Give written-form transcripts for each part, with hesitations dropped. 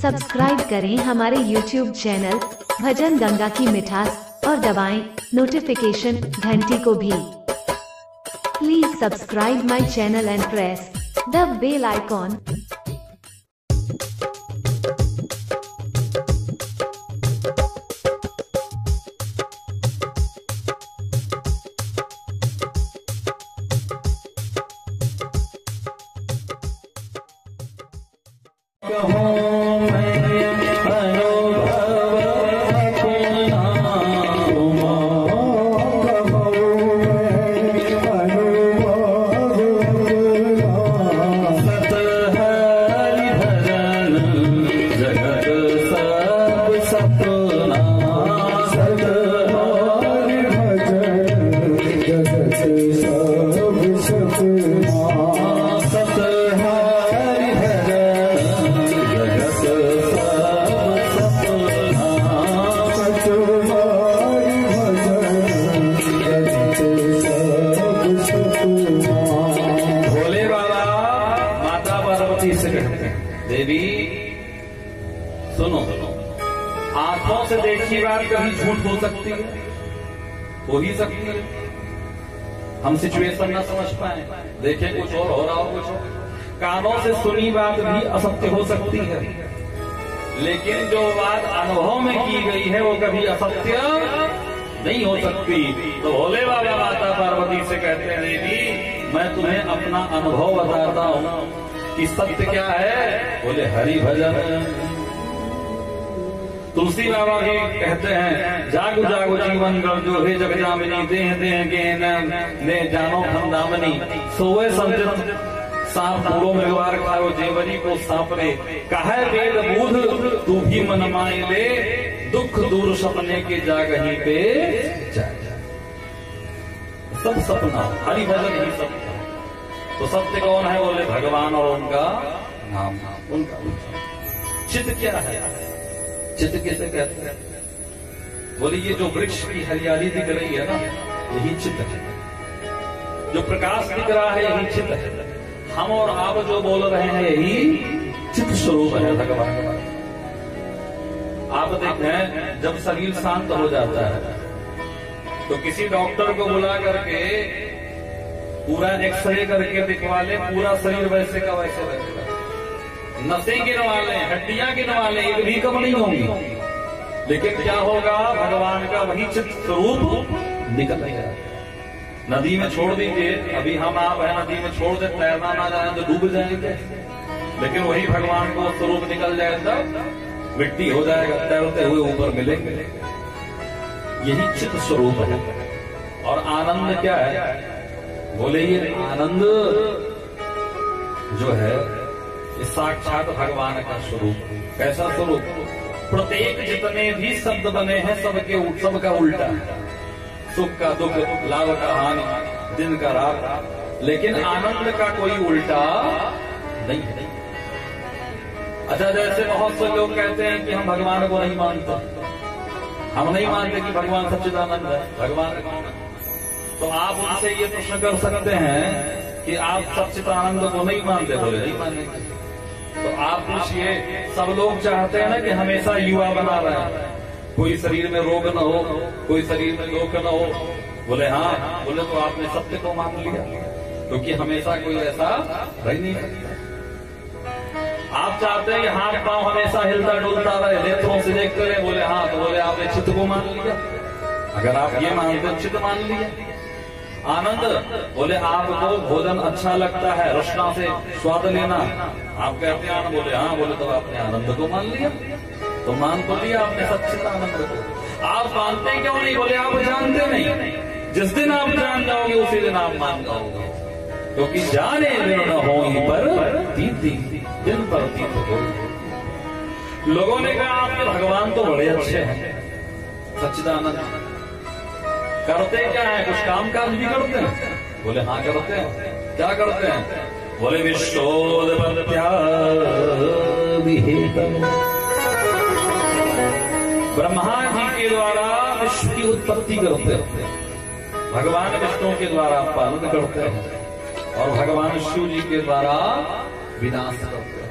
Subscribe करें हमारे YouTube channel भजन गंगा की मिठास और दबाएं नोटिफिकेशन घंटी को भी। Please subscribe my channel and press the bell icon. Devi सुनो, आंखों से देखी बात कभी झूठ हो सकती है, हो ही सकती है। हम सिचुएशन ना समझ पाए, देखे कुछ और हो रहा हो कुछ और। कानों से सुनी बात भी असत्य हो सकती है, लेकिन जो बात अनुभव में की गई है वो कभी असत्य नहीं हो सकती। तो भोले बाबा माता पार्वती से कहते हैं, देवी मैं तुम्हें अपना अनुभव बताता हूँ कि सत्य क्या है। बोले हरि भजन। तुलसी बाबा भी कहते हैं, जागु जागु जीवन जो है जग जामिनी देह देह के ने जानो खंदामनी सोए संजत सांप पूरो में वार खाओ जेवरी को सांपरे कहे वेद बूध तू भी मन माए ले दुख दूर सपने के जागही पे सब सपना हरि भजन ही सत्य। तो सत्य कौन है? बोले भगवान और उनका नाम। उनका चित्त क्या है? चित्त किसे कहते हैं? बोले ये जो वृक्ष की हरियाली दिख रही है ना, यही चित्त है। जो प्रकाश दिख रहा है यही चित्त है। हम और आप जो बोल रहे हैं यही चित्त स्वरूप है भगवान। आप देखें, जब शरीर शांत हो जाता है तो किसी डॉक्टर को बुला करके पूरा एक्सरे करके दिखवा ले, पूरा शरीर वैसे का वैसे रहेगा। नसें गिनवा लें, हड्डियां गिनवा लें, एक भी कम नहीं होंगी, लेकिन क्या होगा? भगवान का वही चित्त स्वरूप निकल गया। नदी में छोड़ दीजिए, अभी हम आप है नदी में छोड़ दे, तैरना ना जाए तो डूब जाएंगे, लेकिन वही भगवान को स्वरूप निकल जाए तब मिट्टी हो जाएगा, तैरते हुए ऊपर मिलेंगे। यही चित्त स्वरूप है। और आनंद क्या है? बोले ये आनंद जो है ये साक्षात भगवान का स्वरूप। कैसा स्वरूप? प्रत्येक जितने भी शब्द बने हैं सबका उल्टा है। सुख का दुख, लाभ का हानि, दिन का रात, लेकिन आनंद का कोई उल्टा नहीं है। अच्छा, जैसे बहुत से लोग कहते हैं कि हम भगवान को नहीं मानते, हम नहीं मानते कि भगवान सच्चिदानंद है, भगवान कौन है। तो आप उनसे ये प्रश्न कर सकते हैं कि आप सच्चिदानंद को नहीं मानते। बोले नहीं मानेंगे। तो आप पूछिए, सब लोग चाहते हैं ना कि हमेशा युवा बना रहे हैं, कोई शरीर में रोग न हो, कोई शरीर में दुख न हो। बोले हाँ। बोले तो आपने सत्य को मान लिया, क्योंकि हमेशा कोई ऐसा रह नहीं सकता। आप चाहते हैं कि हाथ पांव हमेशा हिलता डुलता रहे, नेत्रों से देखते रहे। बोले हाँ। तो बोले आपने चित्त को मान लिया। अगर आप ये मानते चित्त मान लिया। आनंद, बोले आपको भोजन अच्छा लगता है, रसना से स्वाद लेना, आप कहते हैं आनंद। बोले हाँ। बोले तो आपने आनंद को मान लिया। तो मान तो लिया आपने सच्चिद आनंद को। आप मानते क्यों नहीं? बोले आप जानते नहीं। जिस दिन आप जान जाओगे उसी दिन आप मान जाओगे, क्योंकि जाने दिन न हो पर तीती दिन पर तीत हो। लोगों ने कहा आपके भगवान तो बड़े अच्छे हैं, सच्चिदानंद। करते क्या है? कुछ काम काज भी करते हैं? बोले हाँ करते हैं। क्या करते हैं? बोले विश्वोत्पत्त्या ब्रह्मा जी के द्वारा विश्व की उत्पत्ति करते हैं, भगवान विष्णु के द्वारा पालन करते हैं, और भगवान शिव जी के द्वारा विनाश करते हैं।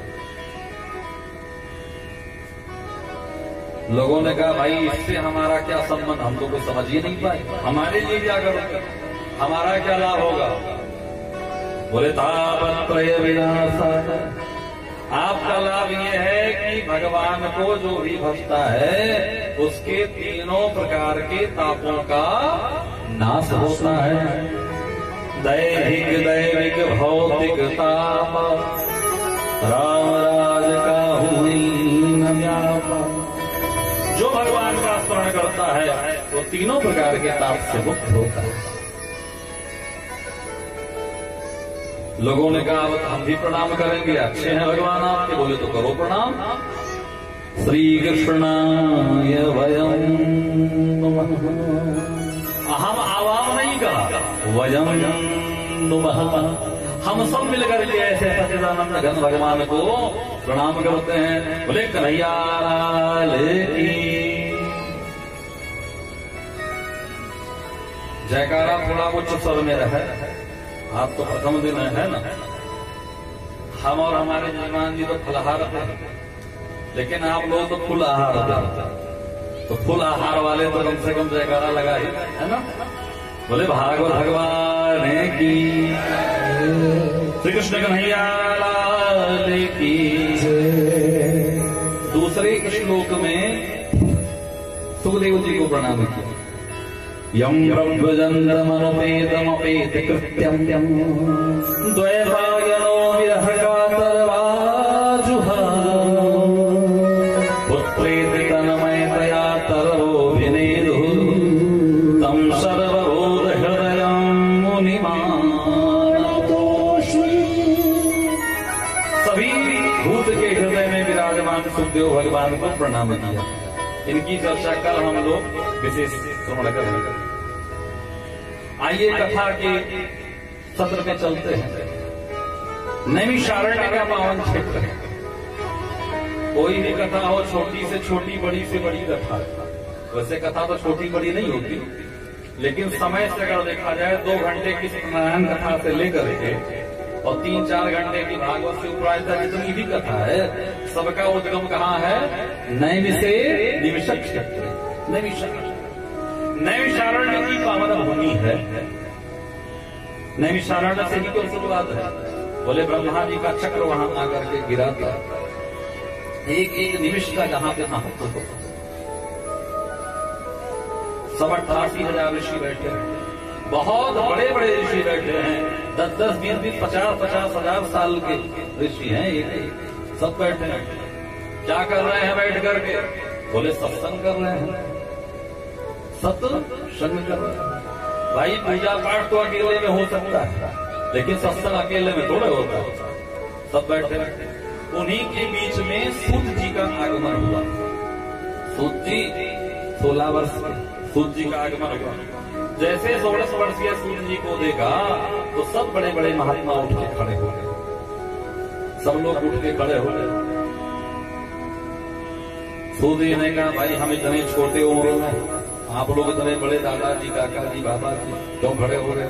लोगों ने कहा भाई इससे हमारा क्या संबंध, हम तो कुछ समझ ही नहीं पाए, हमारे लिए क्या करोगे, हमारा क्या लाभ होगा। बोले तापत्रय विनाशाय, आपका लाभ ये है कि भगवान को जो भी भजता है उसके तीनों प्रकार के तापों का नाश होता है। दैहिक दैविक भौतिक ताप राम राज का हुई न व्यापा। जो भगवान का स्मरण करता है वो तीनों प्रकार के ताप से मुक्त होता है। लोगों ने कहा अब हम भी प्रणाम करेंगे, अच्छे हैं भगवान आपके, बोले तो करो प्रणाम। श्री कृष्णाय वयम् नमः, हम आवाम नहीं कहा, वयम् नमः, हम सब मिलकर के ऐसे सच्चिदानंद घन भगवान को प्रणाम करते हैं। बोले कन्हैया लाल की। जयकारा थोड़ा उच्च स्वर में रहे। आप तो प्रथम दिन है ना, हम और हमारे जजमान जी तो फलाहार थे, लेकिन आप लोग तो फुल आहार थे, तो फुल आहार वाले तो कम से कम जयकारा लगा ही, है ना। बोले भागवत भगवान की, श्री कृष्ण कन्हैया लाल की। दूसरे श्लोक में सुखदेव जी को प्रणाम किया। यम ब्रह्मचंद्रमनुपेतमपेत कृत्यम द्वैपायनो विरह कातरवाजुहा पुत्रेति तन्मयतया तरवो विनेदुः तं सर्वबोध हृदयं मुनिमानतोऽस्मि। सभी भूत के हृदय में विराजमान सुखदेव भगवान को प्रणाम किया। इनकी चर्चा कल हम लोग विशेष श्रवण करेंगे। आइए कथा के सत्र में चलते हैं। नैमिषारण्य का पावन क्षेत्र है। कोई भी कथा हो, छोटी से छोटी, बड़ी से बड़ी कथा। वैसे कथा तो छोटी बड़ी नहीं होती, लेकिन समय से अगर देखा जाए 2 घंटे की सत्यनारायण कथा से लेकर के और 3-4 घंटे की भागवत से उपराज जितनी भी कथा है, सबका उद्गम कहाँ है? नैमिषे निमिषक क्षेत्र। नैमिषारण्य की पावन भूमि है। नैमिषारण्य से ही तो शुरुआत है। बोले ब्रह्मा जी का चक्र वहां आकर के गिरा था। एक एक निमिष का जहां पे महत्व हो। 87,000 ऋषि बैठे हैं, बहुत बड़े बड़े ऋषि बैठे हैं, 10-10, 20-20, 50-50 हजार साल के ऋषि हैं। एक सब बैठे हैं। क्या कर रहे हैं बैठ करके? बोले सत्संग कर रहे हैं, सत्संग कर रहे हैं। भाई पूजा पाठ तो अकेले में हो सकता है, लेकिन सत्संग अकेले में थोड़े होता है। सब बैठे हैं। उन्हीं के बीच में सूत जी का आगमन हुआ। सूत जी 16 वर्ष के सूत जी का आगमन हुआ। जैसे 16 वर्षीय सूत जी को देखा तो सब बड़े बड़े महात्मा उठ के खड़े हो गए। सब लोग उठ के खड़े हो गए। सूत जी ने कहा भाई हम इतने छोटे उम्र में, आप लोग इतने बड़े दादाजी, काका जी, बाबा जी क्यों खड़े हो रहे?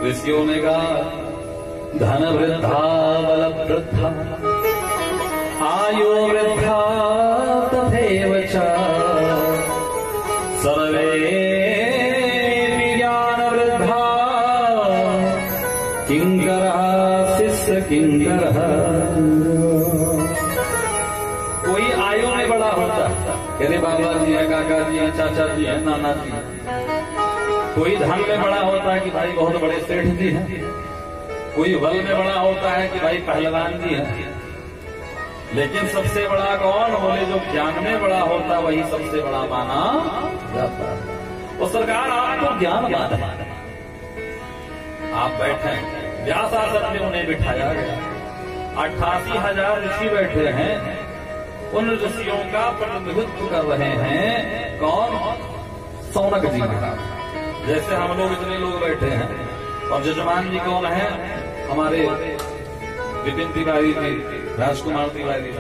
ऋषियों ने कहा धन वृद्धा बल वृद्धा आयु वृद्धा तथैव च सर्वे ज्ञान वृद्धा किंकरः शिष्य किंकरः। कोई आयु में बड़ा होता है, अरे बाबा जी है, काका जी है, चाचा जी है, नाना जी है। कोई धन में बड़ा होता है कि भाई बहुत बड़े सेठ जी हैं। कोई बल में बड़ा होता है कि भाई पहलवान जी है। लेकिन सबसे बड़ा कौन? बोले जो ज्ञान में बड़ा होता है वही सबसे बड़ा माना जाता है। वो सरकार आपको ज्ञान माना है। आप बैठे, व्यास आसन में उन्हें बिठाया गया। 88,000 ऋषि बैठे हैं। उन ऋषियों का प्रतिनिधित्व कर रहे हैं कौन? सौनक जी महाराज। जैसे हम लोग इतने लोग बैठे हैं, और जजमान जी कौन है? हमारे विपिन तिवारी जी, राजकुमार तिवारी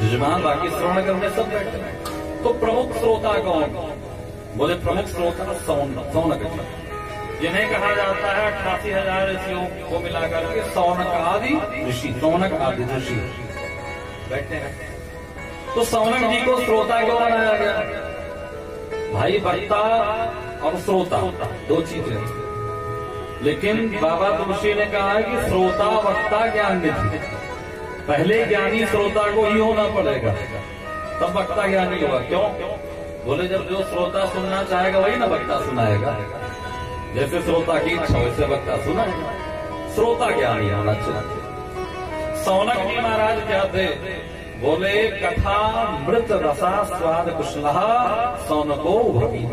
जजमान, बाकी श्रवण करने सब बैठे हैं। तो प्रमुख श्रोता कौन? बोले प्रमुख श्रोता सौनक जी, जिन्हें कहा जाता है 88,000 ऋषियों को मिलाकर के सौनक आदि ऋषि, सौनक आदि ऋषि बैठे हैं। तो सौनक जी को श्रोता क्यों बनाया गया? भाई वक्ता और श्रोता दो चीजें। लेकिन बाबा तुलसी ने कहा कि श्रोता वक्ता ज्ञान निधि, पहले ज्ञानी श्रोता को ही होना पड़ेगा, तब वक्ता ज्ञानी होगा। क्यों? बोले जब जो श्रोता सुनना चाहेगा वही ना वक्ता सुनाएगा। जैसे श्रोता की इच्छा वैसे वक्ता सुनाएगा। श्रोता ज्ञानी होना चाहिए। सौनक जी महाराज क्या थे? बोले कथा मृत रसा स्वाद कुशलः सौनको भवी।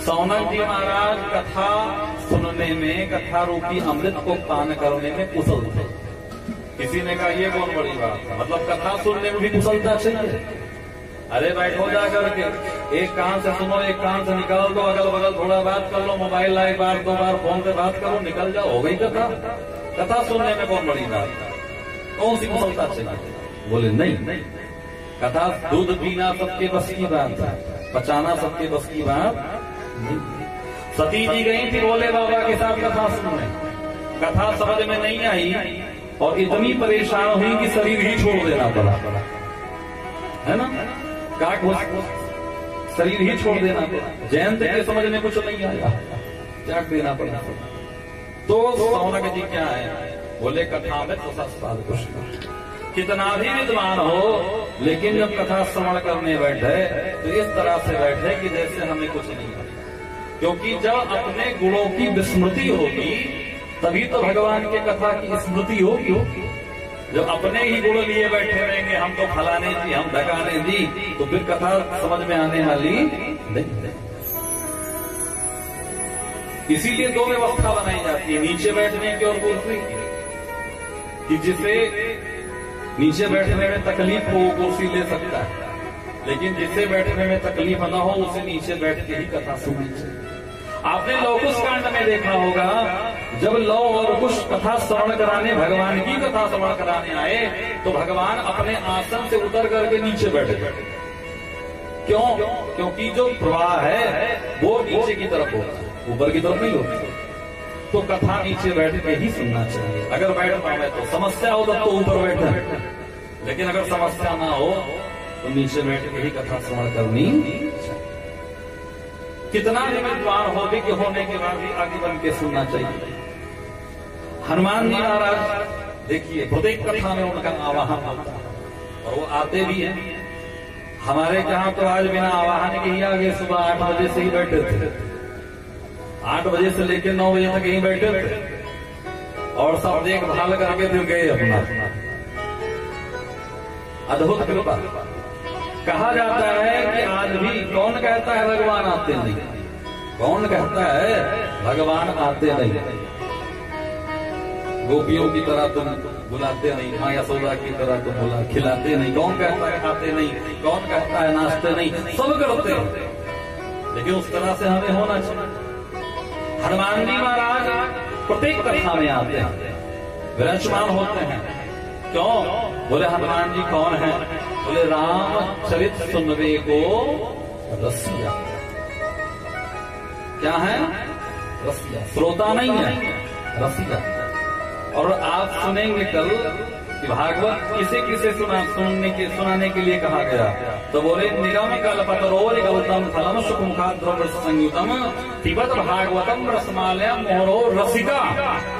सौनक जी महाराज कथा सुनने में, कथा रूपी अमृत को पान करने में कुशल थे। किसी ने कहा ये बहुत बड़ी बात है, मतलब कथा सुनने में भी कुशलता चाहिए। अरे बैठो जा करके, एक कान से सुनो, एक कान से निकाल दो, अगल बगल थोड़ा बात कर लो, मोबाइल ला एक बार दो बार फोन पे बात करो, निकल जाओ, हो गई कथा। कथा सुनने में बहुत बड़ी बात है, कौन सी कुशलता चाहिए? बोले नहीं, कथा दूध पीना सबके बस की बात है, पचाना सबके बस की बात नहीं। सती जी गई थी भोले बाबा के साथ कथा सुनने, कथा समझ में नहीं आई और इतनी परेशान हुई कि शरीर ही छोड़ देना पड़ा, है ना? काट शरीर ही छोड़ देना पड़ा। जयंत के समझ में कुछ नहीं आया, त्याग देना पड़ा। तो सौनक जी क्या है? बोले कथा में तो सस्ता कुछ कितना भी विद्वान हो, लेकिन जब कथा श्रवण करने बैठे तो इस तरह से बैठे कि जैसे हमें कुछ नहीं आता। क्योंकि जब अपने गुणों की विस्मृति होगी तभी तो भगवान के कथा की स्मृति होगी। जब अपने ही गुण लिए बैठे रहेंगे, हम तो फलाने जी, हम ढकाने जी, तो फिर कथा समझ में आने वाली नहीं। इसीलिए दो व्यवस्था बनाई जाती है, नीचे बैठने की और कुर्सी की। जिसे नीचे बैठने में तकलीफ हो वो कुर्सी ले सकता है, लेकिन जिसे बैठने में तकलीफ न हो उसे नीचे बैठ के ही कथा सुननी चाहिए। आपने लौकुश कांड में देखा होगा, जब लौ और कुश कथा श्रवण कराने, भगवान की कथा श्रवण कराने आए तो भगवान अपने आसन से उतर करके नीचे बैठे। क्यों? क्योंकि जो प्रवाह है वो नीचे की तरफ होता है, ऊपर की तरफ नहीं होती। तो कथा नीचे बैठ के ही सुनना चाहिए। अगर बैठ पाए तो समस्या हो तब तो ऊपर बैठे, लेकिन अगर समस्या ना हो तो नीचे बैठ के ही कथा श्रवण करनी चाहिए। कितना भी विद्वान होने के बाद भी आगे बन के सुनना चाहिए। हनुमान जी महाराज देखिए, प्रत्येक कथा में उनका आवाहन होता है और वो आते भी हैं। हमारे जहां तो आज बिना आवाहन के ही आगे सुबह 8 बजे से ही बैठे थे, 8 बजे से लेकर 9 बजे तक यहीं बैठे थे और सब देखभाल करके फिर गए अपना। अद्भुत कृपा। कहा जाता है कि आज भी कौन कहता है भगवान आते नहीं? कौन कहता है भगवान आते नहीं? गोपियों की तरह तुम बुलाते नहीं, माँ यशोदा की तरह तुम खिलाते नहीं। कौन कहता है खाते नहीं? कौन कहता है नाचते नहीं? सब करते हैं, लेकिन उस तरह से हमें होना चाहिए। हनुमान जी महाराज प्रत्येक कथा में आते हैं, विराजमान होते हैं। क्यों? बोले हनुमान जी कौन है? बोले रामचरित सुनवे को रसिया। क्या है? रसिया। श्रोता नहीं है, रसिया। और आप सुनेंगे कल कि भागवत किसे किसे सुनाने के लिए कहा गया, तो बोले निगम कल्पतरोर गौतम फलम सुखमुखाद्रव संयुतम पिबत भागवतम रसमालयम मोहरो रसिका।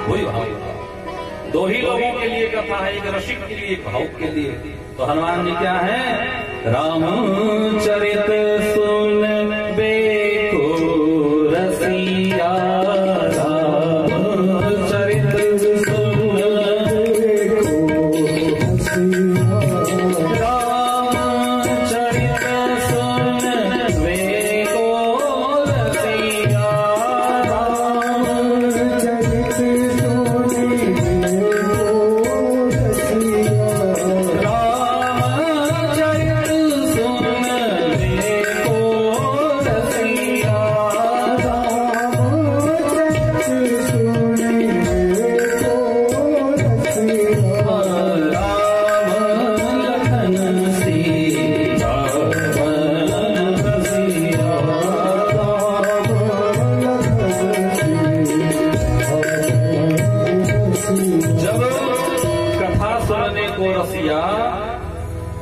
वही भाव। दो ही लोगों के लिए कथा है, एक रसिक के लिए, एक भावुक के लिए। तो हनुमान जी क्या है? रामचरित सुनबे को रसिया,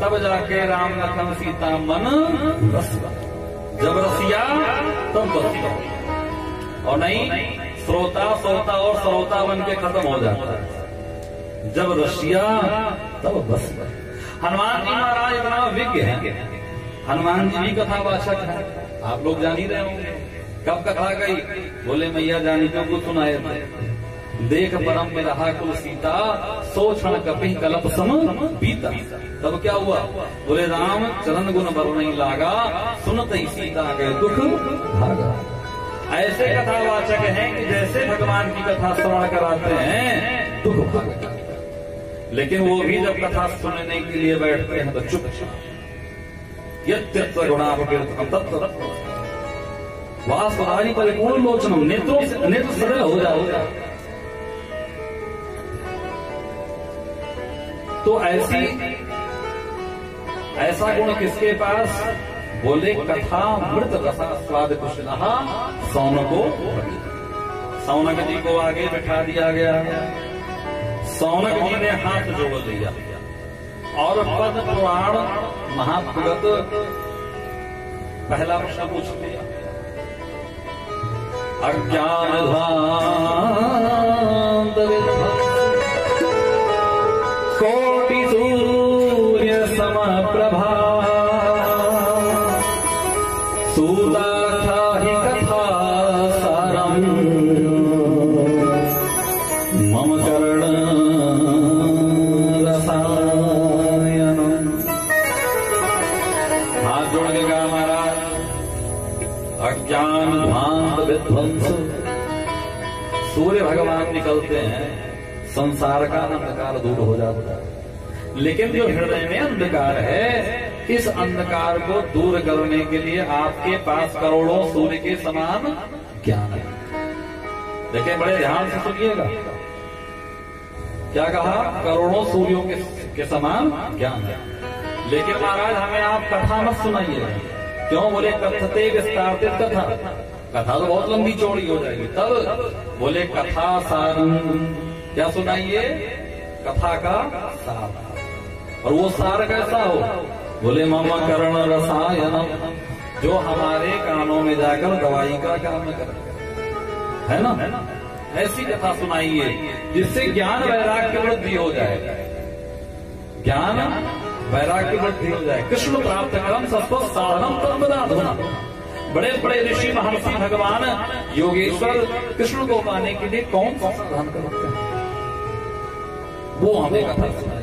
तब जाके राम लखन सीता मन रसिया। जब रसिया तब बसिया, और नहीं श्रोता सोता और श्रोता बन के खत्म हो जाता है। जब रसिया तब बसिया। हनुमान जी महाराज इतना विज्ञ है, हनुमान जी भी कथावाचक है, आप लोग जान ही रहे होंगे। कब कथा गई? बोले मैया जानी क्यों को सुनाए थे। देख परम में रहा कुल सीता, सो क्षण कपि कलप सम बीता। तब क्या हुआ? बोले राम चरण गुण बर नहीं लागा, सुनत ही सीता गए दुख भागा। ऐसे कथावाचक हैं कि जैसे भगवान की कथा श्रवण कराते हैं दुख भागा, लेकिन वो भी जब कथा सुनने के लिए बैठते हैं तो चुप चुप। यत्य गुणापकीर्तनम तत्व वासुदारी परिपूर्ण लोचनम, नेत्र सरल हो जाओ। तो ऐसा गुण किसके पास? बोले कथा मृत रसा स्वाद कुशलहा सौनको। सौनक जी को आगे बैठा दिया गया। सौनक जी ने हाथ जोड़ लिया और पद पुराण महाभगत पहला प्रश्न पूछ लिया। अज्ञान कोटि सूर्य समप्रभा, सूता ही कथा सारम मम कर्ण रसायनम। हाथ जोड़ के कहा महाराज, अज्ञान भांत विध्वंस। सूर्य भगवान निकलते हैं, संसार का अंधकार दूर हो जाता है, लेकिन जो हृदय में अंधकार है, इस अंधकार को दूर करने के लिए आपके पास करोड़ों सूर्य के समान ज्ञान है। देखिए बड़े ध्यान से सुनिएगा, क्या कहा? करोड़ों सूर्यों के समान ज्ञान है। लेकिन महाराज हमें आप कथा मत सुनाइए। क्यों? बोले कथते विस्तारित कथा, कथा तो बहुत लंबी चौड़ी हो जाएगी। तब बोले कथा सारम, क्या सुनाइए? कथा का सार। और वो सार कैसा हो? बोले मम कर्ण रसायनम, जो हमारे कानों में जाकर दवाई का काम करे, है ना? ऐसी कथा सुनाइए जिससे ज्ञान वैराग्य वृद्धि हो जाए, ज्ञान वैराग्य वृद्धि हो जाए। कृष्ण प्राप्त कर्म सत्व साधनम तत्पदार्थम। बड़े बड़े ऋषि महर्षि भगवान योगेश्वर कृष्ण को पाने के लिए कौन सा साधन करते हैं, वो हमें कथा सुनाई।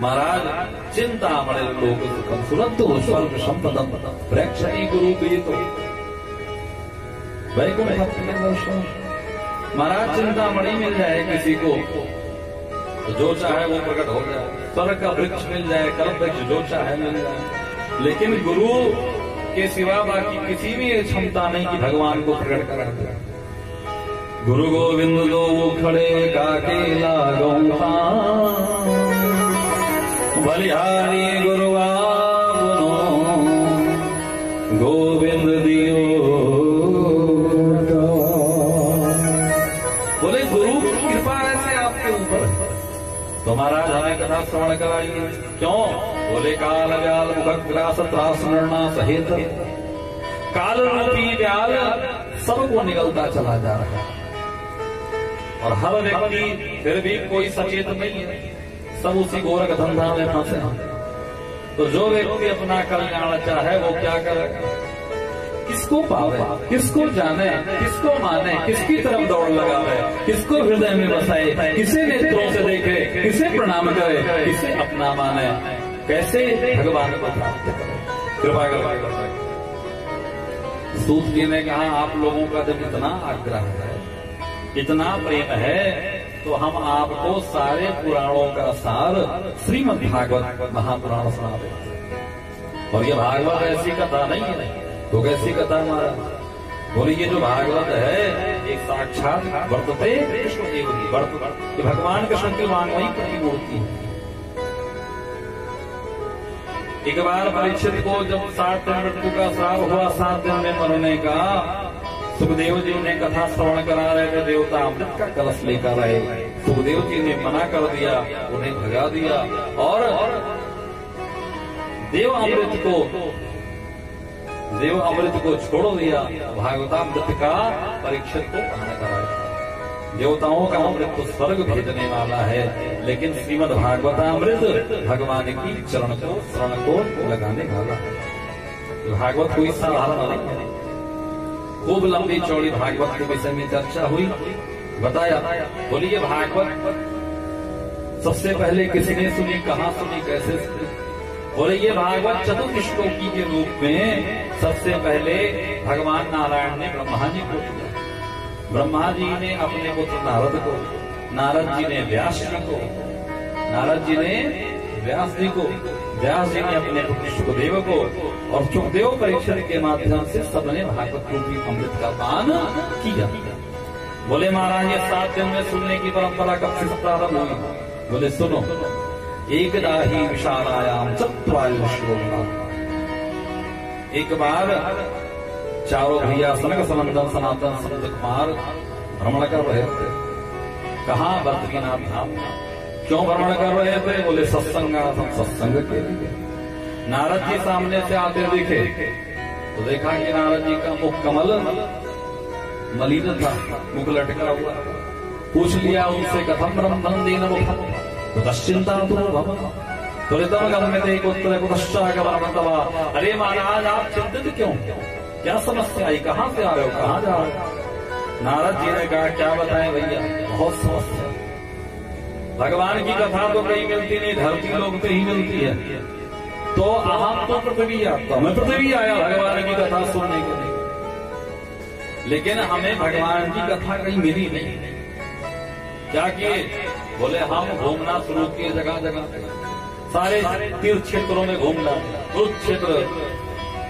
महाराज चिंता बड़े लोग सुखम सुरत्तु स्वर्ग संपदम प्रेक्षणी गुरु पीतो वैकुंठ में दर्शन। महाराज चिंता बड़ी मिल जाए किसी को तो जो चाहे वो प्रकट हो जाए, स्वर्ग का वृक्ष मिल जाए, कल्प वृक्ष जो चाहे मिल जाए, लेकिन गुरु के सिवा बाकी किसी भी क्षमता नहीं कि भगवान को प्रकट करा दे। गुरु गोविंद दो खड़े काके लागौता, बलिहारी गुरु आपनो गोविंद दियो। बोले गुरु कृपा ऐसे आपके ऊपर, तो महाराज हमें कथा श्रवण कराइए। क्यों? बोले काल व्याल मुखग्रास त्रास नरना सहित, काल रूपी व्याल सबको निकलता चला जा रहा है, और हर व्यक्ति फिर भी कोई सचेत नहीं है, सब उसी गोरख धंधा में फंसे हैं। तो जो व्यक्ति अपना कल्याण चाहे वो क्या करे? किसको पावे, किसको जाने, किसको माने, किसकी तरफ दौड़ लगावे, किसको हृदय में बसाए, किसे नेत्रों से देखे, किसे प्रणाम करे, किसे अपना माने, कैसे भगवान को प्राप्त करे? कृपा कर। सूत जी ने कहा आप लोगों का जब इतना आग्रह है, इतना प्रेम है, तो हम आपको सारे पुराणों का सार श्रीमद् भागवत महापुराण सुना देते। और ये भागवत ऐसी कथा नहीं है तो कैसी कथा महाराज? बोले ये जो भागवत है एक साक्षात वर्तते कृष्ण एक वर्त, भगवान कृष्ण की वांगमयी प्रतिमूर्ति है। एक बार परीक्षित को जब 7 दिन मृत्यु का श्राप हुआ, 7 दिन में मरने का, सुखदेव जी ने कथा श्रवण करा रहे थे, देवता अमृत का कलश लेकर आए, सुखदेव जी ने मना कर दिया, उन्हें भगा दिया और देव अमृत को छोड़ दिया। भागवतामृत का परीक्षित को पान कराया। देवताओं का अमृत तो स्वर्ग भेजने वाला है, लेकिन श्रीमद् भागवतामृत भगवान की चरण को लगाने वाला है। भागवत कोई साधारण नहीं है। खूब लंबी चौड़ी भागवत के विषय में चर्चा हुई, बताया। बोलिए भागवत सबसे पहले किसने सुनी, कहाँ सुनी, कैसे सुनी? बोले ये भागवत चतुर्श्लोकी के रूप में सबसे पहले भगवान नारायण ने ब्रह्मा जी को दिया। ब्रह्मा जी ने अपने पुत्र नारद को, नारद जी ने व्यास जी को, नारद जी ने व्यास जी को, व्यास जी ने अपने पुत्र सुखदेव को, और सुखदेव परीक्षण के माध्यम से सबने भागवत रूपी अमृत का पान किया। बोले महाराज ये 7 दिन में सुनने की परंपरा कब से प्रारंभ हुई? बोले सुनो, एकदा ही विशालायाम चत्वारि श्लोका। एक बार चारों भैया सनक सनंदन सनातन संत कुमार भ्रमण कर रहे थे। कहाँ? बद्रीनाथ धाम। क्यों भ्रमण कर रहे थे? बोले सत्संग के लिए। नारद जी सामने से आते दिखे तो देखा कि नारद जी का मुख कमल मलिन था, मुख लटका हुआ। पूछ लिया उनसे, कथम ब्रह्मण दीन मुखम कुतश्चिंता त्वरितम गम्यते कुत्र कुतश्चागमनतवा। अरे महाराज आप चिंतित क्यों? क्या समस्या आई? कहाँ से आ रहे हो? कहाँ जा रहे हो? नारद जी ने कहा क्या बताएं भैया, बहुत समस्या। भगवान की कथा तो कहीं मिलती नहीं, धरती लोग पे ही मिलती है। तो आप तो पृथ्वी आता, मैं पृथ्वी आया भगवान की कथा सुनने के लिए, लेकिन हमें भगवान की कथा कहीं मिली नहीं। क्या किए? बोले हम घूमना शुरू किए जगह जगह, सारे तीर्थ क्षेत्रों में घूमना।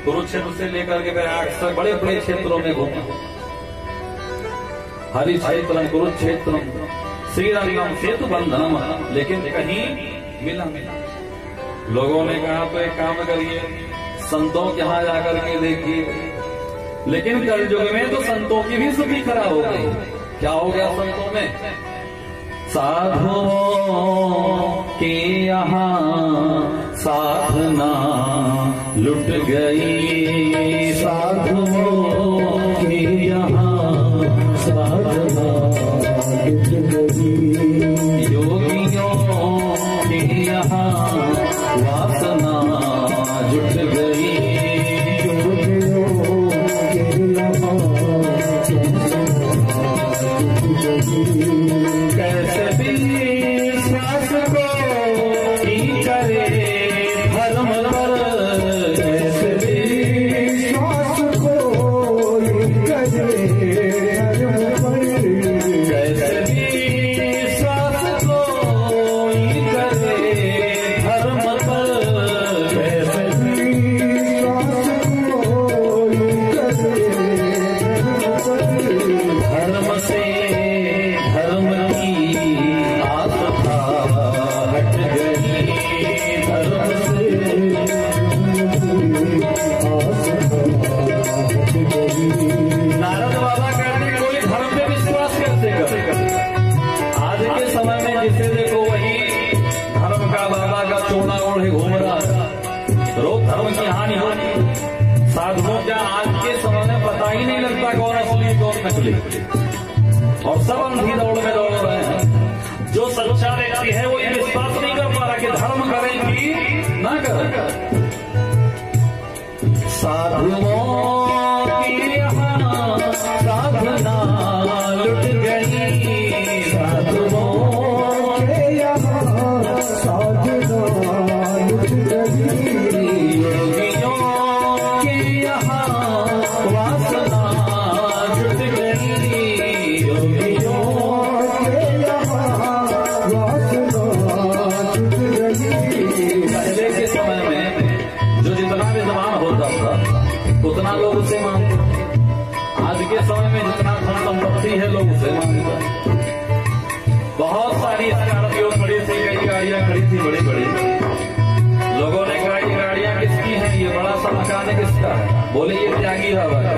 कुरुक्षेत्र से लेकर के प्रयाग तक बड़े बड़े क्षेत्रों में घूमना। हरि क्षेत्रम कुरुक्षेत्रम श्रीरंगम सेतु बंधनम, लेकिन कहीं मिला। लोगों ने कहा तो एक काम करिए, संतों के यहाँ जाकर के देखिए। लेकिन कलयुग में तो संतों की भी सुखी खरा हो गई। क्या हो गया संतों में? साधुओं के यहाँ साधना लुट गई, साधुओं के यहाँ साधना लुट गई, योगियों के यहाँ वासना जुट गई, योगियों के यहाँ कैसे विश्वास को ही करे धर्म पर, कैसे विश्वास को ही करे धर्म पर, कैसे विश्वास को ही करे धर्म पर, कैसे विश्वास को ही करे धर्म से धर्म की आस्था हट गई, धर्म से नारद बाबा कहते कोई धर्म पे विश्वास कैसे करे? आज के समय में जिसे देखो वही धर्म का बाबा का चोला ओढ़े घूम रहा है। रोग धर्म की हानि होगी। साधुओं का आज के समय में पता ही नहीं लगता कौन असली कौन नकली, और सब अंधी दौड़ में दौड़ रहे हैं। जो सच्चा व्यक्ति है वो ये विश्वास नहीं कर पा रहा कि धर्म करें कि ना करें। साधुओं के यहाँ साधना लुट गई, साधुओं के यहाँ साधना लुट गई, योगियों के यहाँ वासना जुट गई, योगियों के यहाँ वासना जुट गई। पहले के समय में जो जितना विद्वान होता था उतना लोग उसे मानते। आज के समय में जितना धन संपत्ति है लोग उसे मानते। बहुत सारी स्कॉर्पियो खड़ी थी, कई गाड़ियां खड़ी थी बड़ी बड़ी। लोगों ने कहा ये गाड़ियां किसकी हैं? ये बड़ा सा मकान है किसका है? बोले ये त्यागी बाबा का।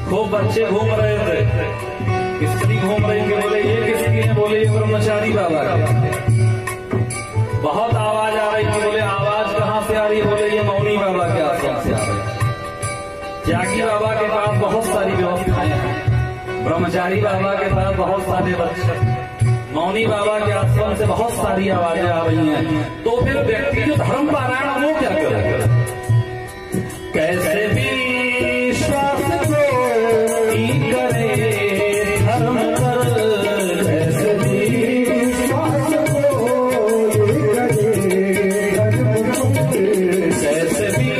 खूब बच्चे घूम रहे थे, स्त्री घूम रही थी, बोले ये किसकी है? बोले ये ब्रह्मचारी बाबा की। बहुत आवाज आ रही थी, बोले आवाज कहाँ से आ रही है? बोले ये मौनी बाबा के आश्रम से आ रही है। त्यागी बाबा के पास बहुत सारी व्यवस्थाएं हैं, ब्रह्मचारी बाबा के पास बहुत सारे बच्चे, मौनी बाबा के आश्रम से बहुत सारी आवाजें आ रही हैं। तो फिर व्यक्ति जो धर्म पारायण वो क्या करे? कैसे भी विश्वास को ही करे धर्म पर, कैसे भी विश्वास को ही करे धर्म पर, कैसे भी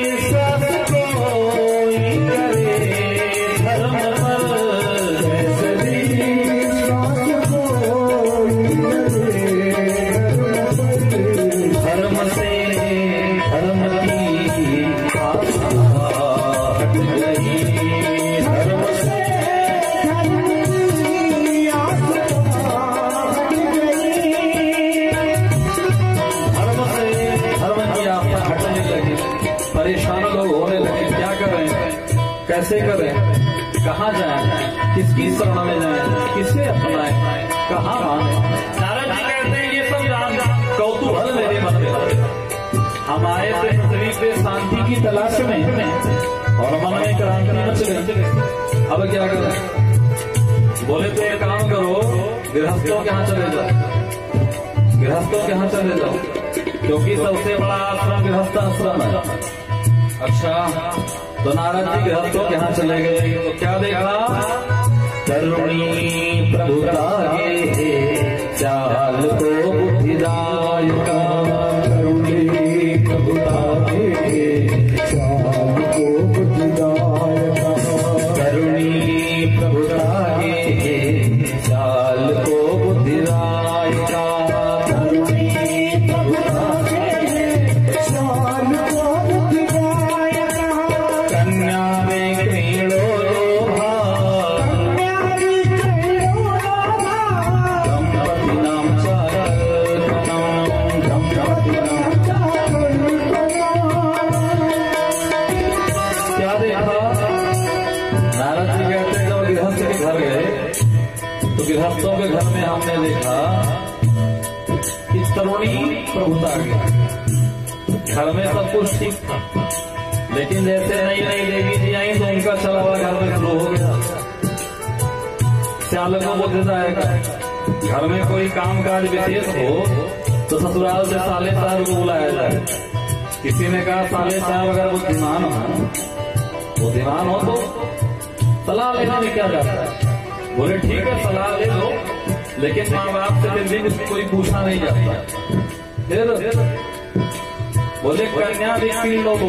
विश्वास को ही करे धर्म पर, कैसे भी विश्वास को ही करे धर्म से धर्म की आस्था हट गई, धर्म से धर्म की आस्था हट गई, धर्म से धर्म की आस्था हटने लगी, परेशान लोग होने लगे। क्या करें, कैसे करें, कहाँ जाएं, किसकी शरण में जाएं, किसे अपनाएं, कहाँ माने? नारद जी कहते हैं ये सब जान कौतूहल मेरे मन में, हम आए थे पृथ्वी पे शांति की तलाश में और मन में क्रांति मच गई। अब क्या करें? बोले तो एक काम करो, गृहस्थों के यहाँ चले जाओ, गृहस्थों के यहाँ चले जाओ, क्योंकि सबसे बड़ा आश्रम गृहस्थ आश्रम है। अच्छा, तो नारद जी गृहस्थों के यहाँ चले गए तो क्या देखा? तरुणी प्रभुतागे चाल को बुद्धिदायका, तरुणी प्रभुतागे चाल को बुद्धिदायका, तरुणी प्रभुतागे चाल को बुद्धिदायका, तरुणी प्रभुतागे चाल को बुद्धिदायका, कन्या में क्रीड़ो लोभा, दंपति नाम क्या देखा? नारद जी कहते हैं जब गृहस्थ के घर गए तो गृहस्थों के घर में हमने देखा कि तरुणी प्रभुता गया। घर में सब कुछ ठीक था, लेकिन जैसे नई नई देवी जी आई तो उनका चला हुआ घर में शुरू हो गया। चालकों को देता है घर में कोई काम काज विशेष हो तो ससुराल से साले साहब को बुलाया जाए। किसी ने कहा साले साहब अगर बुद्धिमान हो तो सलाह लेने में क्या जाता है? बोले ठीक है सलाह ले लो, लेकिन माँ बाप से फिर भी कोई पूछा नहीं जाता। फिर बोले कन्या भी लोग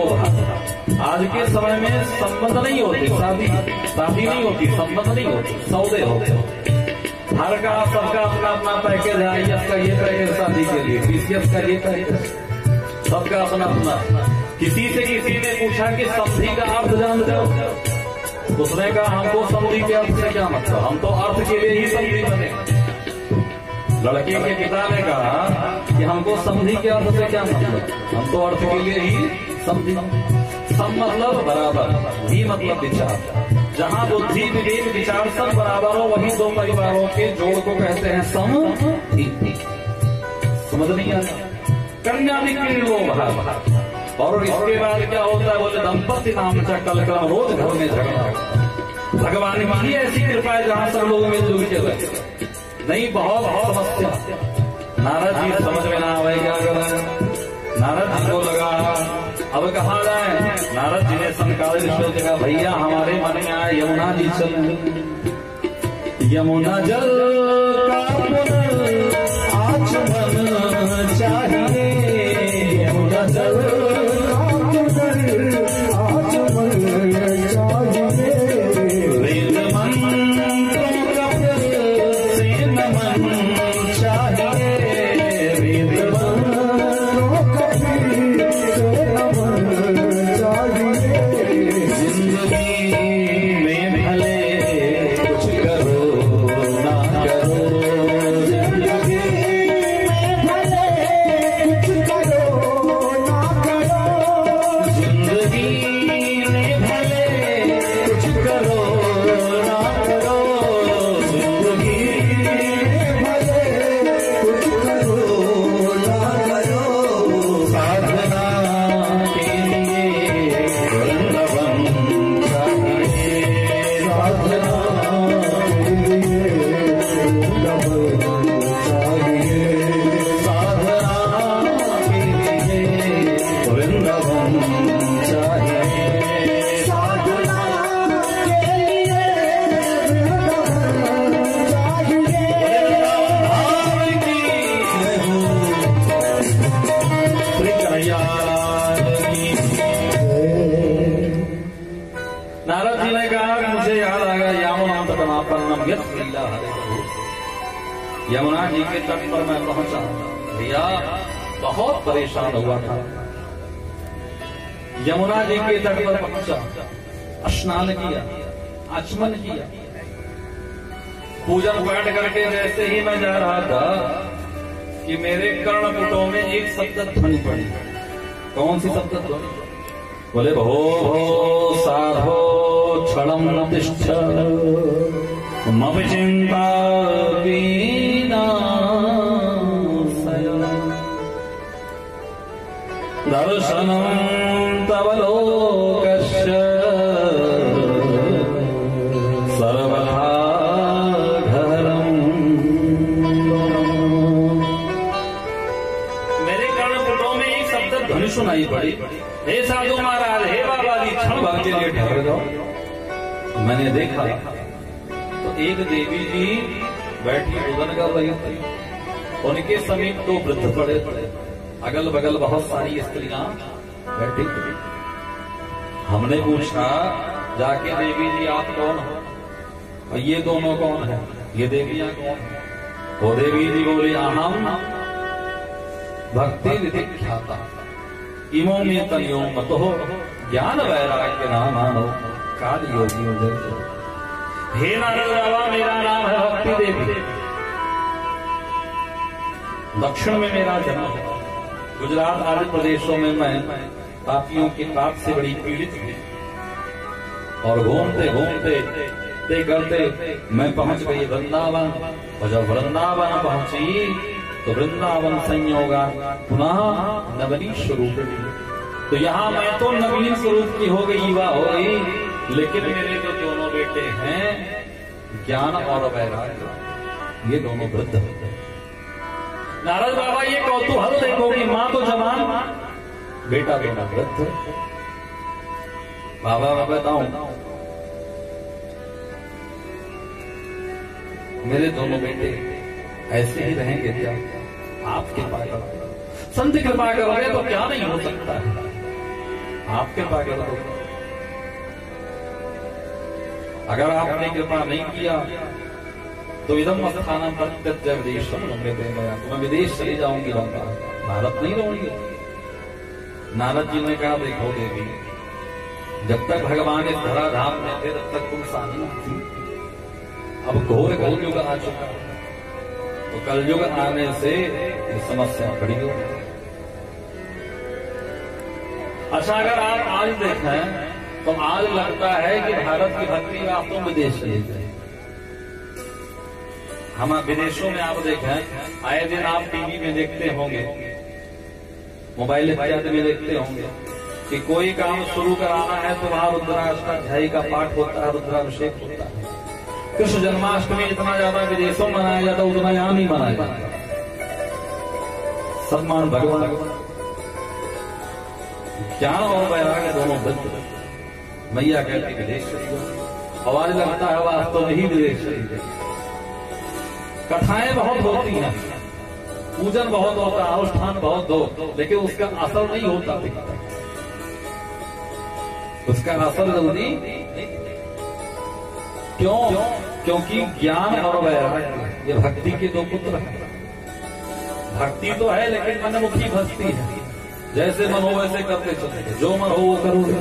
आज के समय में संबंध नहीं होती, शादी नहीं होती, संबंध नहीं होती, सौदे होते। हर का सबका अपना अपना पैकेज है, IAS का ये पैकेज शादी के लिए, PCS का ये पैकेज, सबका अपना अपना। किसी से किसी ने पूछा कि समधी का अर्थ जानते हो? उसने कहा हमको समधी के अर्थ से क्या मतलब, हम तो अर्थ के लिए ही समधी बने। लड़के के पिता ने कहा कि हमको समधी के अर्थ से क्या मतलब, हम तो अर्थ के लिए ही समधी। सम मतलब बराबर, भी मतलब विचार। जहाँ बुद्धि विवेक विचार सब बराबर हो वहीं दो परिवारों के जोड़ को कहते हैं समधि। समझ नहीं आता? कन्या भी लोग और इसके बाद क्या होता है? बोले दंपति नाम से कल क्रम रोज घर में झगड़ा। भगवान की ऐसी कृपा है जहाँ सब लोग मिलजुल के रहते नहीं। बहुत समस्या। नारद जी समझ में ना आवे क्या करें। नारद जी को लगा अब कहाँ जाए। नारद जी ने संकालित ऋषियों से कहा भैया हमारे मन में आए यमुना जी चल, यमुना जल का आचमन चाहिए, यमुना जल जिंदगी में भले कुछ करो ना करो यमुना जी के तट पर मैं पहुंचा। भैया बहुत परेशान हुआ था। यमुना जी के तट पर पहुंचा, स्नान किया, आचमन किया, पूजन पाठ करके जैसे ही मैं जा रहा था कि मेरे कर्णपुटों में एक शब्द ध्वनि पड़ी। कौन सी शब्द ध्वनि? बोले भो भो साधो क्षणम तिष्ठ मम चिंता दर्शनम तव लोकस्य सर्वथा घरम। मेरे कर्णपुटों में एक शब्द ध्वनि सुनाई पड़ी, हे साधु महाराज, हे बाबा जी, क्षण भर के लिए ठहर जाओ। मैंने देखा तो एक देवी जी बैठी पूजन कर रही थी। उनके समीप दो वृद्ध पड़े पड़े, अगल बगल बहुत सारी स्त्रियां बैठी थी। हमने पूछा जाके, देवी जी आप कौन हो और ये दोनों कौन है, ये देवियां कौन है? वो देवी जी बोली, अहम भक्ति विधिख्याता इमो में तनियो मतो ज्ञान वैराग्य नाम आनो काल योगी जय। हे नारद बाबा, मेरा नाम है भक्ति देवी। दक्षिण में मेरा जन्म है। गुजरात आदि प्रदेशों में मैं पापियों के पाप से बड़ी पीड़ित हुई और घूमते घूमते करते मैं पहुंच गई वृंदावन। और जब वृंदावन पहुंची तो वृंदावन संयोगा पुनः नवनीत स्वरूप। तो यहाँ मैं तो नवीन स्वरूप की हो गई, युवा हो गई, लेकिन मेरे जो दोनों बेटे हैं ज्ञान और वैराग्य, ये दोनों वृद्ध होते हैं। नारद बाबा ये कौतूहल देखो कि माँ तो जवान, बेटा बेटा वृद्ध। बाबा मैं बताऊं, मेरे दोनों बेटे ऐसे ही रहेंगे क्या? आप कृपा करो, संत कृपा करोगे तो क्या नहीं हो सकता है। आप कृपा करो, अगर आपने कृपा नहीं किया तो इदम स्थानम प्रत्यक्ष विदेशम मैं विदेश चली जाऊंगी, भारत नहीं रहूंगी। नारद जी ने कहा, देखो देवी, जब तक भगवान इस धराधाम में थे तब तक तुम सानी थी। अब घोर कलयुग आ चुका, तो कलयुग आने से ये समस्या बड़ी हो। अच्छा, अगर आप आज देखें तो आज लगता है कि भारत की भक्ति वास्तव में विदेश चली गई। हम विदेशों में आप देखें, आए दिन आप टीवी में देखते होंगे, मोबाइल इत्यादि में देखते होंगे कि कोई काम शुरू कराना है तो वहां रुद्राष्टाध्यायी का पाठ होता है, रुद्राभिषेक होता है। कृष्ण जन्माष्टमी इतना ज्यादा विदेशों में मनाया जाता, उतना यहां नहीं मनाया जाता। सम्मान भगवान, ज्ञान और वैराग्य दोनों वृद्ध। मैया कहती विदेश चली गई, आवाज लगता है वास्तव में ही विदेश चली गई। कथाएं बहुत होती हैं, पूजन बहुत होता है, अनुष्ठान बहुत हो, लेकिन उसका असर नहीं होता दिखता, उसका असर जल्दी। क्यों? क्योंकि ज्ञान और वैराग्य ये भक्ति के दो पुत्र हैं। भक्ति तो है लेकिन मनमुखी भक्ति है, जैसे मन हो वैसे करते चलते, जो मन हो वो करोगे।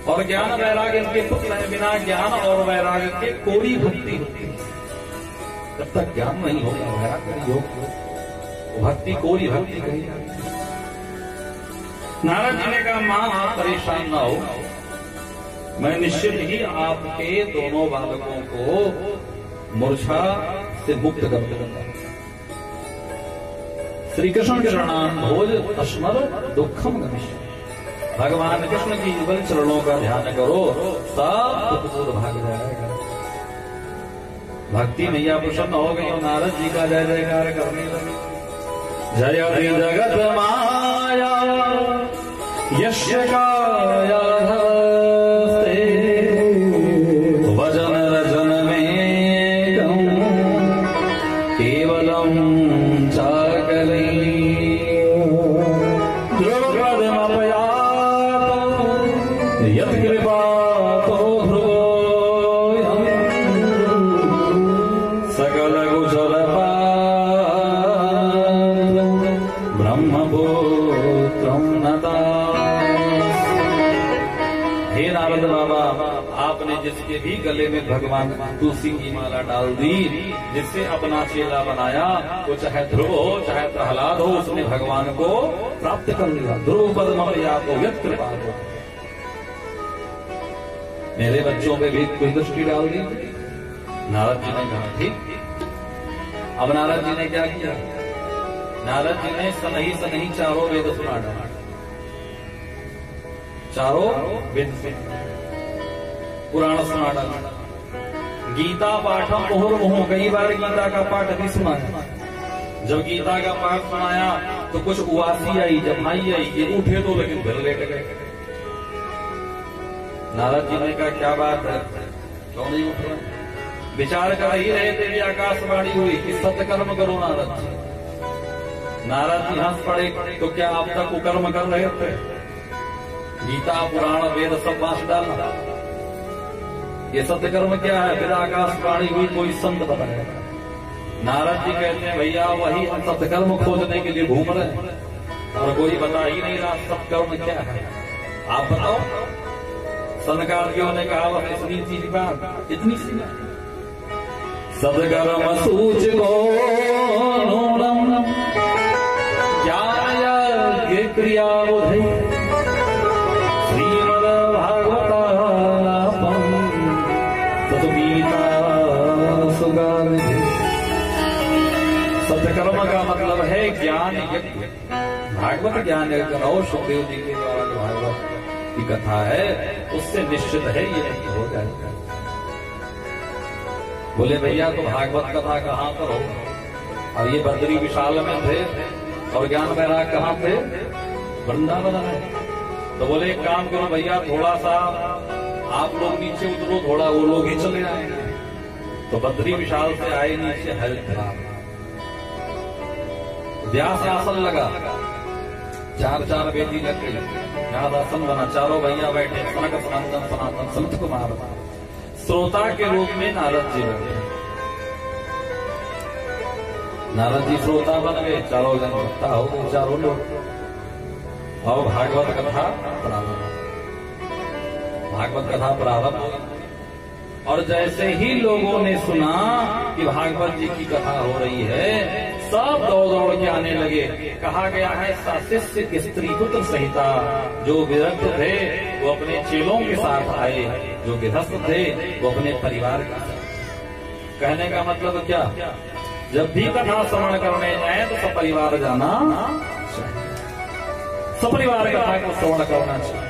और ज्ञान वैराग्य इनके पुत्र है, बिना ज्ञान और वैराग्य के कोई भक्ति होती है। जब तक ज्ञान नहीं होगा, वैराग्य नहीं होगा, भक्ति कोई भक्ति कही। नारद जी ने कहा, मां आप परेशान ना हो, मैं निश्चित ही आपके दोनों बालकों को मूर्छा से मुक्त कर दूंगा। श्री कृष्ण चरणान भोज अस्मर दुखम गमिष्य। भगवान कृष्ण की युगल चरणों का ध्यान करो, सब दुख भाग जाएगा। भक्ति मैया प्रसन्न हो गई और नारद जी का जय जयकार करने लगे। जय जगत माया यस्य काया वजन रजन में केवलम चाकली द्रौपदमपया यत् कृपा तो ध्रुवोऽयं सकल कुशल ब्रह्मपुत्रं नताः। हे नारद बाबा, आपने जिसके भी गले में भगवान तुलसी की माला डाल दी, जिससे अपना चेला बनाया, वो चाहे ध्रुव हो चाहे प्रहलाद हो, उसने भगवान को प्राप्त कर लिया। ध्रुव पद्म या तो व्यक्त कृपा हो। मेरे बच्चों पे भी कोई दृष्टि डाल दी। नारद जी ने कहा ठीक। अब नारद जी ने क्या किया? नारद जी ने सनही सनही चारों वेद सुना डाला। चारों वेद पुराण सुना डाला। गीता पाठम मुहुर्मुहु, कई बार गीता का पाठ भी सुनाया। जब गीता का पाठ सुनाया तो कुछ उवासी आई, जमाई आई, ये उठे तो लेकिन फिर लेट गए। नारद जी ने कहा क्या बात है, क्यों नहीं उठ रहे? विचार कर ही रहे थे कि आकाशवाणी हुई कि सत्कर्म करो नारद जी। नारद जी हंस पड़े, तो क्या आप तक कुकर्म कर रहे थे? गीता पुराण वेद सब बांस डालना, ये सत्कर्म क्या है? फिर आकाशवाणी हुई, कोई संत बताया। नारद जी कहते हैं भैया वही हम सत्कर्म खोजने के लिए घूम रहे हैं और कोई बता ही नहीं रहा सत्कर्म क्या है। आप बताओ। सनकादियों ने कहा बस इतनी चीज बात, इतनी सी सदकर्म सूचको नूनम ज्ञाय क्रिया बुद्धि श्रीमद्भागवतापम तत्गीता सुगामिति। सत्कर्म का मतलब है ज्ञान यज्ञ। भागवत ज्ञान यज्ञ और सुखदेव जी के द्वारा जो भागवत की कथा है उससे निश्चित है ये नहीं हो जाएगा। बोले भैया तो भागवत कथा कहाँ पर हो? और ये बद्री विशाल में थे और ज्ञान वैराग कहाँ थे? वृंदावन में। तो बोले एक काम करो भैया, थोड़ा सा आप लोग नीचे उतरो, थोड़ा वो लोग ही चले आएंगे। तो बद्री विशाल से आए नीचे हरिद्वार, व्यास आसन लगा, चार चार बेदी लग गई, आसन बना, चारों भैया बैठे, सनक सनातन सनातन संत कुमार श्रोता के रूप में नारद जी बैठे। नारद जी श्रोता बन गए, चारों जन भक्ता हो गए, चारों लोग। और भागवत कथा प्रारंभ। भागवत कथा प्रारंभ हो गई और जैसे ही लोगों ने सुना कि भागवत जी की कथा हो रही है, सब दौड़ दौड़ के आने लगे। कहा गया है शिष्य स्त्री पुत्र सहिता, जो विरक्त थे वो अपने चेलों के साथ आए, जो गृहस्थ थे वो अपने परिवार के साथ। कहने का मतलब क्या? जब भी कथा श्रवण करने जाए तो सपरिवार जाना चाहिए, सपरिवार कथा को श्रवण करना चाहिए।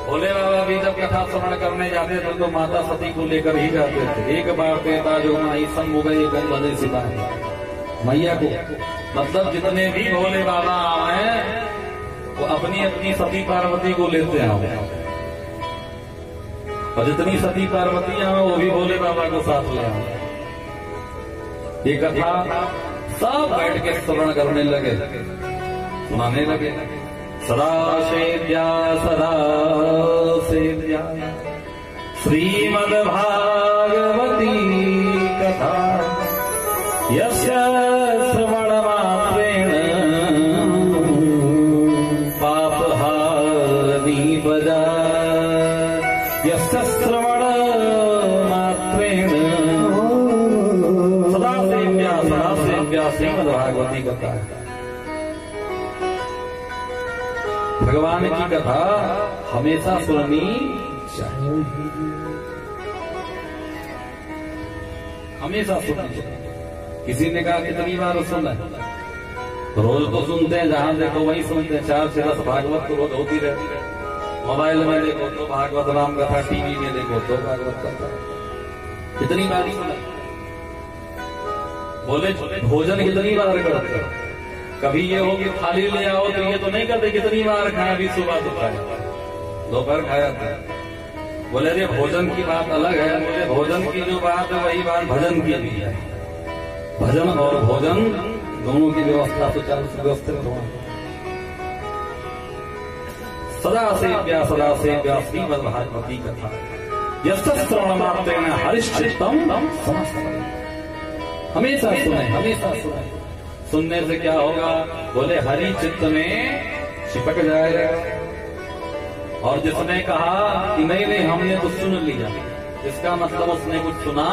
भोले बाबा भी जब कथा श्रवण करने जाते थे तो माता सती को लेकर ही जाते थे। एक बार देता जो माई संग हो गई गंगे सिता मैया को, मतलब जितने भी भोले बाबा आए वो अपनी अपनी सती पार्वती को लेते आए, और जितनी सती पार्वती आए वो भी भोले बाबा को साथ ले आए। ये कथा सब बैठ के श्रवण करने लगे, सुनाने लगे। सदा सेव्या श्रीमद्भागवती कथा, यस्य श्रवणमात्रेण पापहारी बजा, यस्य श्रवणमात्रेण सदा सेव्या श्रीमद्भागवती कथा। भगवान की कथा हमेशा सुननी चाहिए, हमेशा सुननी चाहिए। किसी ने कहा कितनी बार सुना? रोज तो सुनते हैं, जहां देखो वही सुनते हैं। 4 से 10 भागवत तो रोज होती रहती है। मोबाइल में देखो तो भागवत राम कथा, टीवी में देखो तो भागवत कथा। कितनी बार सुना? बोले भोजन कितनी बार करते? कभी ये हो कि थाली ले आओ तो ये तो नहीं करते कितनी बार खाया, अभी सुबह तो खाया, दोपहर खाया था। बोले रे भोजन की बात अलग है। बोले भोजन की जो बात है वही बात भजन की भी है। भजन और भोजन दोनों की व्यवस्था सुचारू व्यवस्थित हो। सदा सेव्या श्रीमद्भागवती कथा, यस्य श्रवणमात्रेण हरिश्चित्तम समस्तम्। हमेशा सुने, हमेशा सुने। सुनने से क्या होगा? बोले हरि चित्त में चिपक जाएगा। और जिसने कहा कि नहीं नहीं हमने तो सुन लिया, इसका मतलब उसने कुछ सुना।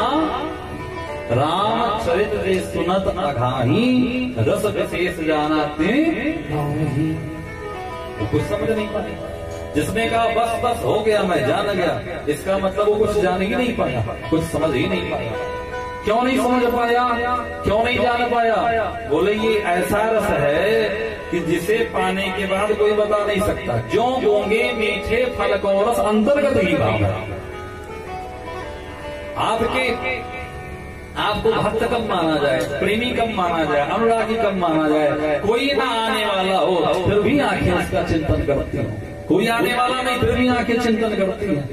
राम चरित जे सुनत अघाही, रस विशेष जानाते वो कुछ समझ नहीं पाए। जिसने कहा बस बस हो गया मैं जान गया, इसका मतलब वो कुछ जान ही नहीं पाया, कुछ समझ ही नहीं पाया। क्यों नहीं समझ पाया, क्यों नहीं जान पाया? बोले ये ऐसा रस है कि जिसे पाने के बाद कोई बता नहीं सकता। जो गूंगे मीठे फल को रस अंतर्गत ही भाव है। आपको भक्त कम माना जाए, प्रेमी कम माना जाए, अनुरागी कम माना जाए, कोई ना आने वाला हो फिर भी आंखें उसका चिंतन करती हैं। कोई आने वाला नहीं फिर भी आंखें चिंतन करती हैं।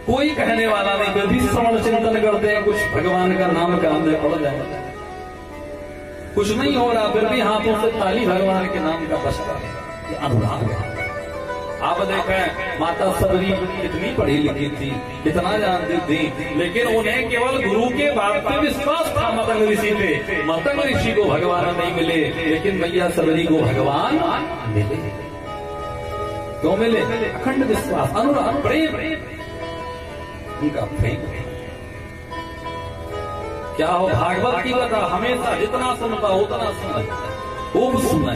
कोई कहने वाला नहीं फिर भी श्रवण चिंतन करते हैं। कुछ भगवान का नाम कान में पड़ जाए, कुछ नहीं हो रहा फिर भी हाथों से ताली भगवान के नाम का बजता है। ये अनुराग है। आप देखें माता सबरी कितनी पढ़ी लिखी थी, कितना जानती थी, लेकिन उन्हें केवल गुरु के बात पे विश्वास था। मतंग ऋषि पे, मतंग ऋषि को भगवान नहीं मिले, लेकिन मैया सबरी को भगवान मिले। क्यों मिले? अखंड विश्वास, अनुराग, प्रेम, उनका प्रेम। क्या हो भागवत की कथा हमेशा जितना सुनता उतना सुनना, खूब सुनना।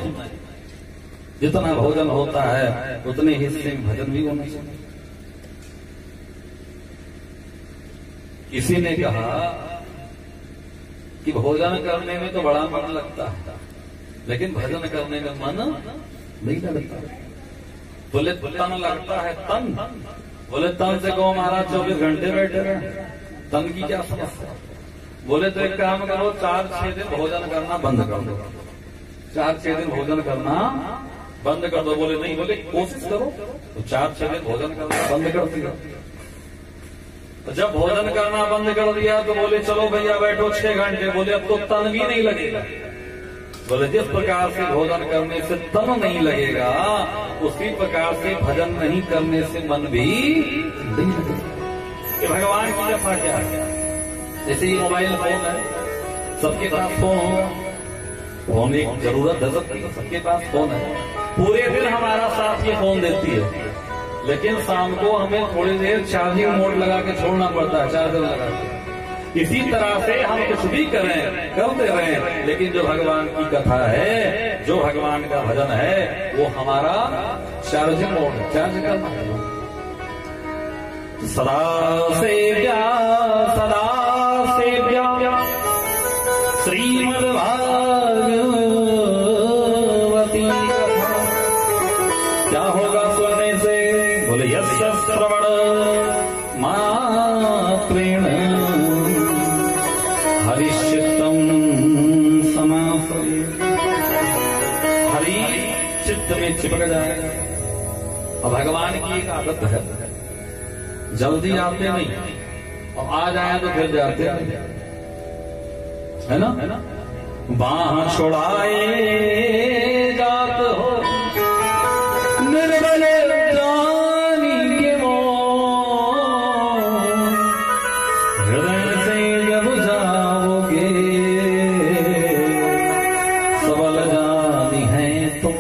जितना भोजन होता है उतने हिस्से में भजन भी होना चाहिए। किसी ने कहा कि भोजन करने में तो बड़ा मन लगता है, लेकिन भजन करने में मन नहीं लगता। बोले तन लगता है, तन। बोले तन से कहो महाराज 24 घंटे बैठे रहे, तन की क्या समस्या? बोले तो एक काम करो, 4-6 दिन भोजन करना बंद कर दो। 4-6 दिन भोजन करना बंद कर दो। बोले नहीं, बोले कोशिश करो। तो 4-6 दिन भोजन करना बंद कर दिया। तो जब भोजन करना बंद कर दिया तो बोले चलो भैया बैठो 6 घंटे। बोले अब तो तन भी नहीं लगेगा। बोले जिस प्रकार से भोजन करने से तन नहीं लगेगा, उसी प्रकार से भजन नहीं करने से मन भी नहीं लगेगा। भगवान की कथा क्या है? जैसे ये मोबाइल फोन है, सबके पास फोन होगा, फोन एक जरूरत है सबके पास फोन है। पूरे दिन हमारा साथ ये फोन देती है, लेकिन शाम को हमें थोड़ी देर चार्जिंग मोड लगा के छोड़ना पड़ता है, चार्जर लगा के। इसी तरह से हम कुछ भी करें, करते रहें, लेकिन जो भगवान की कथा है, जो भगवान का भजन है, वो हमारा चार्जिंग मोड, चार्ज करना है। सदा सेव्या श्रीमद् भागवती कथा। क्या होगा सुनने से? बोले यस्य श्रवण मात्रेण हरिचित्तम समापये। हरि चित्त में चिपक जाएगा। और भगवान की एक आदत है, जल्दी आते नहीं, और आ जाए तो फिर जाते नहीं, है ना? बाह छोड़ाए जात हो निर्बल जानी के मोह, हृदय से जब जाओगे सबल जानी है तुम।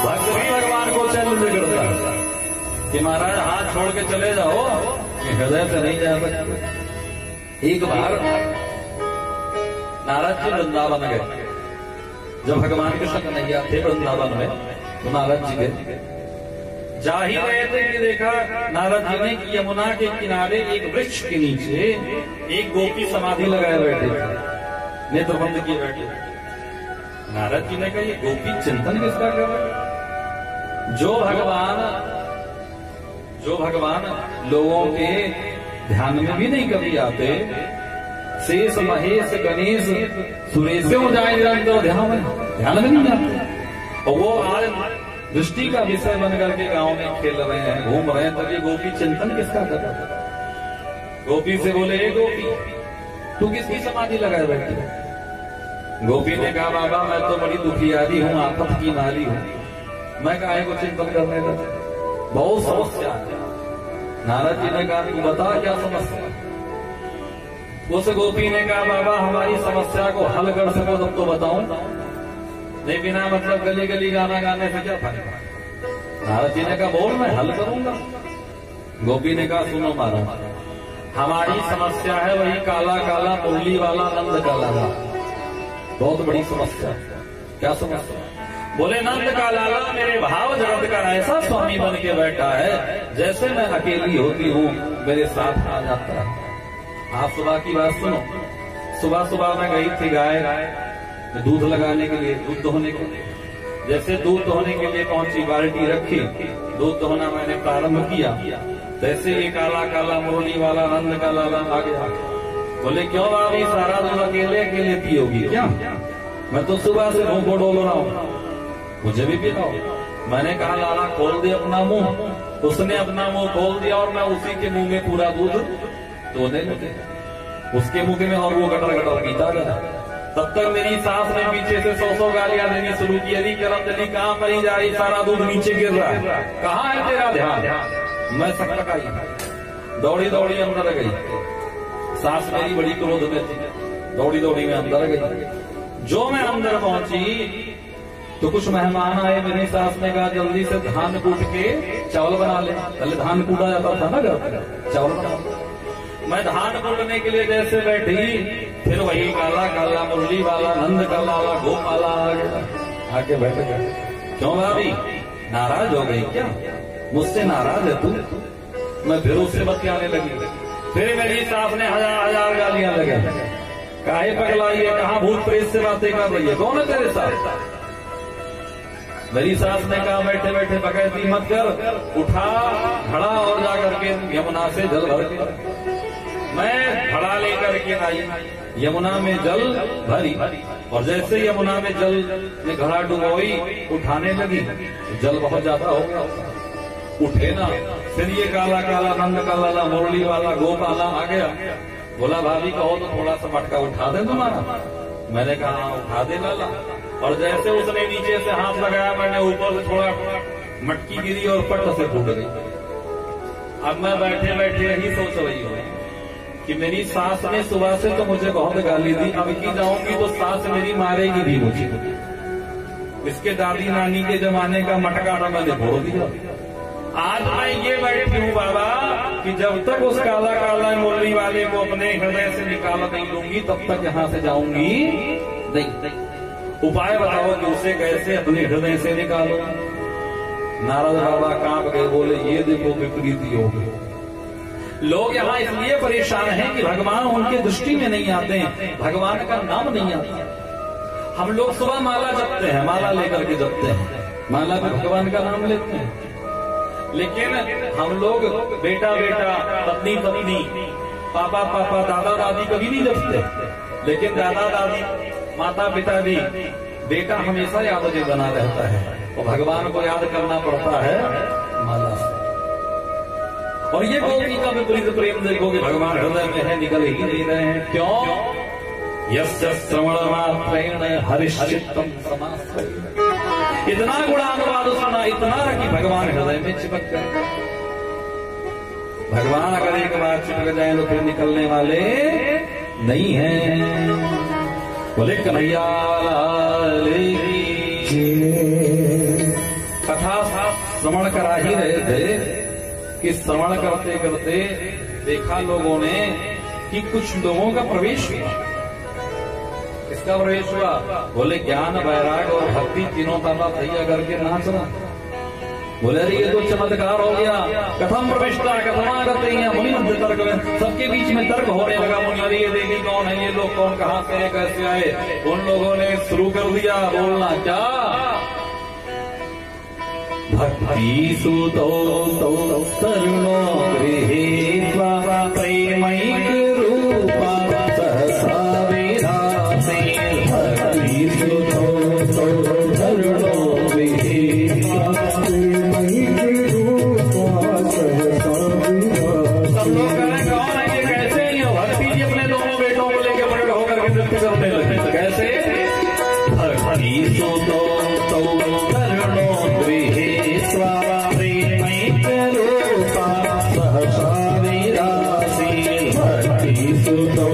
भगवान को चैलेंज करता है कि महाराज हाथ छोड़ के चले जाओ, हृदय से नहीं जा सकते। एक बार नारद जी वृंदावन गए। जब भगवान के संग नैया थे वृंदावन में, तो नारद जी गए। जा ही रहे थे कि देखा नारद जी ने कि यमुना के किनारे एक वृक्ष के नीचे एक गोपी समाधि लगाए बैठे थे, नेत्र बंद किए बैठे। नारद जी ने कहा ये गोपी चिंतन किसका कर रहे? जो भगवान लोगों के ध्यान में भी नहीं कभी आते, शेष महेश गणेश सुरेश हो जाए निरंतर ध्यान में नहीं जाते, और वो आज दृष्टि का विषय बन करके गांव में खेल रहे हैं, घूम रहे हैं। तब ये गोपी चिंतन किसका कर रहा था? गोपी से बोले, हे गोपी तू किसकी समाधि लगाए बैठी? गोपी ने कहा बाबा मैं तो बड़ी दुखियारी हूँ, आफत की नारी हूँ, मैं काहे को चिंतन करने लगा, बहुत समस्या है। नारद जी ने कहा तू बता क्या समस्या? उस गोपी ने कहा बाबा हमारी समस्या को हल कर सको तब तो बताऊं, नहीं बिना मतलब गली गली गाना गाने से क्या फायदा। नारद जी ने कहा बोल मैं हल करूंगा। गोपी ने कहा सुनो महाराज, हमारी समस्या है वही काला काला मुरली वाला नंद का लाला। बहुत बड़ी समस्या। क्या समस्या? बोले नंद का लाला मेरे भाव जगत का ऐसा स्वामी बन के बैठा है, जैसे मैं अकेली होती हूँ मेरे साथ आ जाता है। आप सुबह की बात सुनो। सुबह सुबह मैं गई थी गाय दूध लगाने के लिए, दूध दोहने के लिए। जैसे दूध दोहने के लिए पहुंची, बाल्टी रखी, दूध दोहना मैंने प्रारंभ किया, जैसे ये काला काला मुरली वाला नंद का लाला आ गया। बोले क्यों भाभी सारा दूध अकेले अकेले पियोगी क्या? मैं तो सुबह से भूखो डोल रहा हूँ, मुझे भी पिलाओ। मैंने कहा लाला खोल दे अपना मुंह। उसने अपना मुंह खोल दिया और मैं उसी के मुंह में पूरा दूध दोने लगे, उसके मुंह में, और वो गटर गटर पीता रहा। तब तक मेरी सास ने पीछे से 100 गालियां देनी शुरू की। अरे करम जली कहाँ मरी जा रही, सारा दूध नीचे गिर रहा है, कहाँ है तेरा ध्यान? मैं सकटकाई, दौड़ी दौड़ी अंदर गई। सास मेरी बड़ी क्रोध में थी, दौड़ी दौड़ी में अंदर गई। जो मैं अंदर पहुंची तो कुछ मेहमान आए। मेरी सास ने कहा जल्दी से धान कूट के चावल बना ले। पहले धान कूटा जाता था ना घर पर, चावल बना ले। मैं धान कूटने के लिए जैसे बैठी, फिर वही काला काला मुरली वाला नंद का लाला गोपाला आ गया, आके बैठ गया। क्यों भाभी नाराज हो गई क्या? मुझसे नाराज है तू? मैं फिर उससे बतियाने लगी। फिर मेरी सास ने हजार हजार गालियां लगे। काहे पगलाई है, कहाँ भूत प्रेत से बातें कर रही है, कौन है तेरे साथ? मेरी सास ने कहा बैठे बैठे बकैती मत कर, उठा घड़ा और जाकर के यमुना से जल भर के। मैं घड़ा लेकर के आई, यमुना में जल भरी, और जैसे यमुना में जल में घड़ा डुबोई, उठाने लगी, जल बहुत ज्यादा हो गया, उठे ना। फिर ये काला काला नंद का लाला मुरली वाला गोपाला आ गया। बोला भाभी कहो तो थोड़ा सा मटका उठा दे तुम्हारा। मैंने कहा उठा दे लाला। और जैसे उसने नीचे से हाथ लगाया, मैंने ऊपर से थोड़ा मटकी गिरी और पट से फूट गई। अब मैं बैठे बैठे यही सोच रही हूँ कि मेरी सास ने सुबह से तो मुझे बहुत गाली दी, अब की जाऊंगी तो सास मेरी मारेगी भी मुझे। इसके दादी नानी के जमाने का मटका तो मैंने फोड़ दिया। आज मैं ये बैठी हूँ बाबा कि जब तक उस काला काला मुरली वाले को अपने हृदय से निकाल नहीं लूंगी, तब तक यहाँ से जाऊंगी नहीं। उपाय बताओ कि उसे कैसे अपने हृदय से निकालो। नारद बाबा कांप गए, बोले ये देखो विपरीत योग। लोग यहाँ इसलिए परेशान हैं कि भगवान उनके दृष्टि में नहीं आते हैं, भगवान का नाम नहीं आता। हम लोग सुबह माला जपते हैं, माला लेकर के जपते हैं, माला में भगवान का नाम लेते हैं। लेकिन हम लोग बेटा बेटा, पत्नी पत्नी, पापा पापा, दादा दादी कभी नहीं जपते। लेकिन दादा दादी, माता पिता भी, बेटा हमेशा याद बना रहता है, और भगवान को याद करना पड़ता है माला से। और ये गोपी का विपरीत प्रेम देखो कि भगवान हृदय में है, निकल ही नहीं रहे हैं। क्यों? यस्य श्रवण मात्रेण हरिश्चित्तम समाश्रयेत्। इतना गुणानुवाद सुना, इतना कि भगवान हृदय में चिपक गए। भगवान अगर एक बार चिपक जाए तो फिर निकलने वाले नहीं हैं। बोले कन्हैया लाल की। कथा श्रवण करा ही रहे थे कि श्रवण करते करते देखा लोगों ने कि कुछ लोगों का प्रवेश हुआ। किसका प्रवेश हुआ? बोले ज्ञान वैराग और भक्ति तीनों ताला तैया करके नाचना। बोले अरे ये तो चमत्कार हो गया। कथम प्रविष्टा कथमा करते हैं मुनि मध्य तर्क में, सबके बीच में तर्क होने लगा। मुनि अरे ये देखी कौन है, ये लोग कौन, कहाँ से कैसे आए। उन लोगों ने शुरू कर दिया बोलना, क्या भक्ति सुतो तरुणो गृहीत्वा प्रेमैक रूपा सहसा विरासे। भक्ति सुतो तरुणो गृहीत्वा प्रेमैक रूपा सहसा विरासे। सब लोग कह रहे कौन है ये, कैसे ही हो? भक्ति जी अपने दोनों बेटों को लेकर प्रकट होकर के नृत्य करने लगे। कैसे? भक्ति सुतो तरुणो गृहीत्वा प्रेमैक रूपा सहसा विरासे। भक्ति सुतो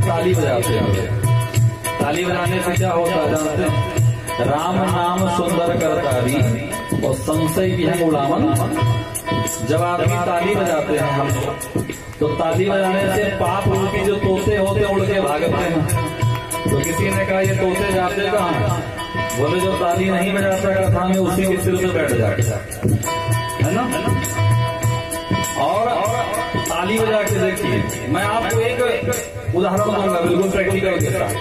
ताली बजाते हैं। ताली बजाने से क्या होता है जानते हैं? राम नाम सुंदर करतारी और संशय भी है उड़ावन। जब आदमी ताली बजाते हैं हम तो ताली बजाने से पाप रूपी जो तोते होते उड़ के भागते हैं। तो किसी ने कहा ये तोते जाते कहाँ हैं? बोले जो ताली नहीं बजाता था मैं उसी के सिर पे बैठ जाता है ना। और ताली बजा के देखिए, मैं आपको एक उदाहरण दूंगा बिल्कुल प्रैक्टिकल के साथ।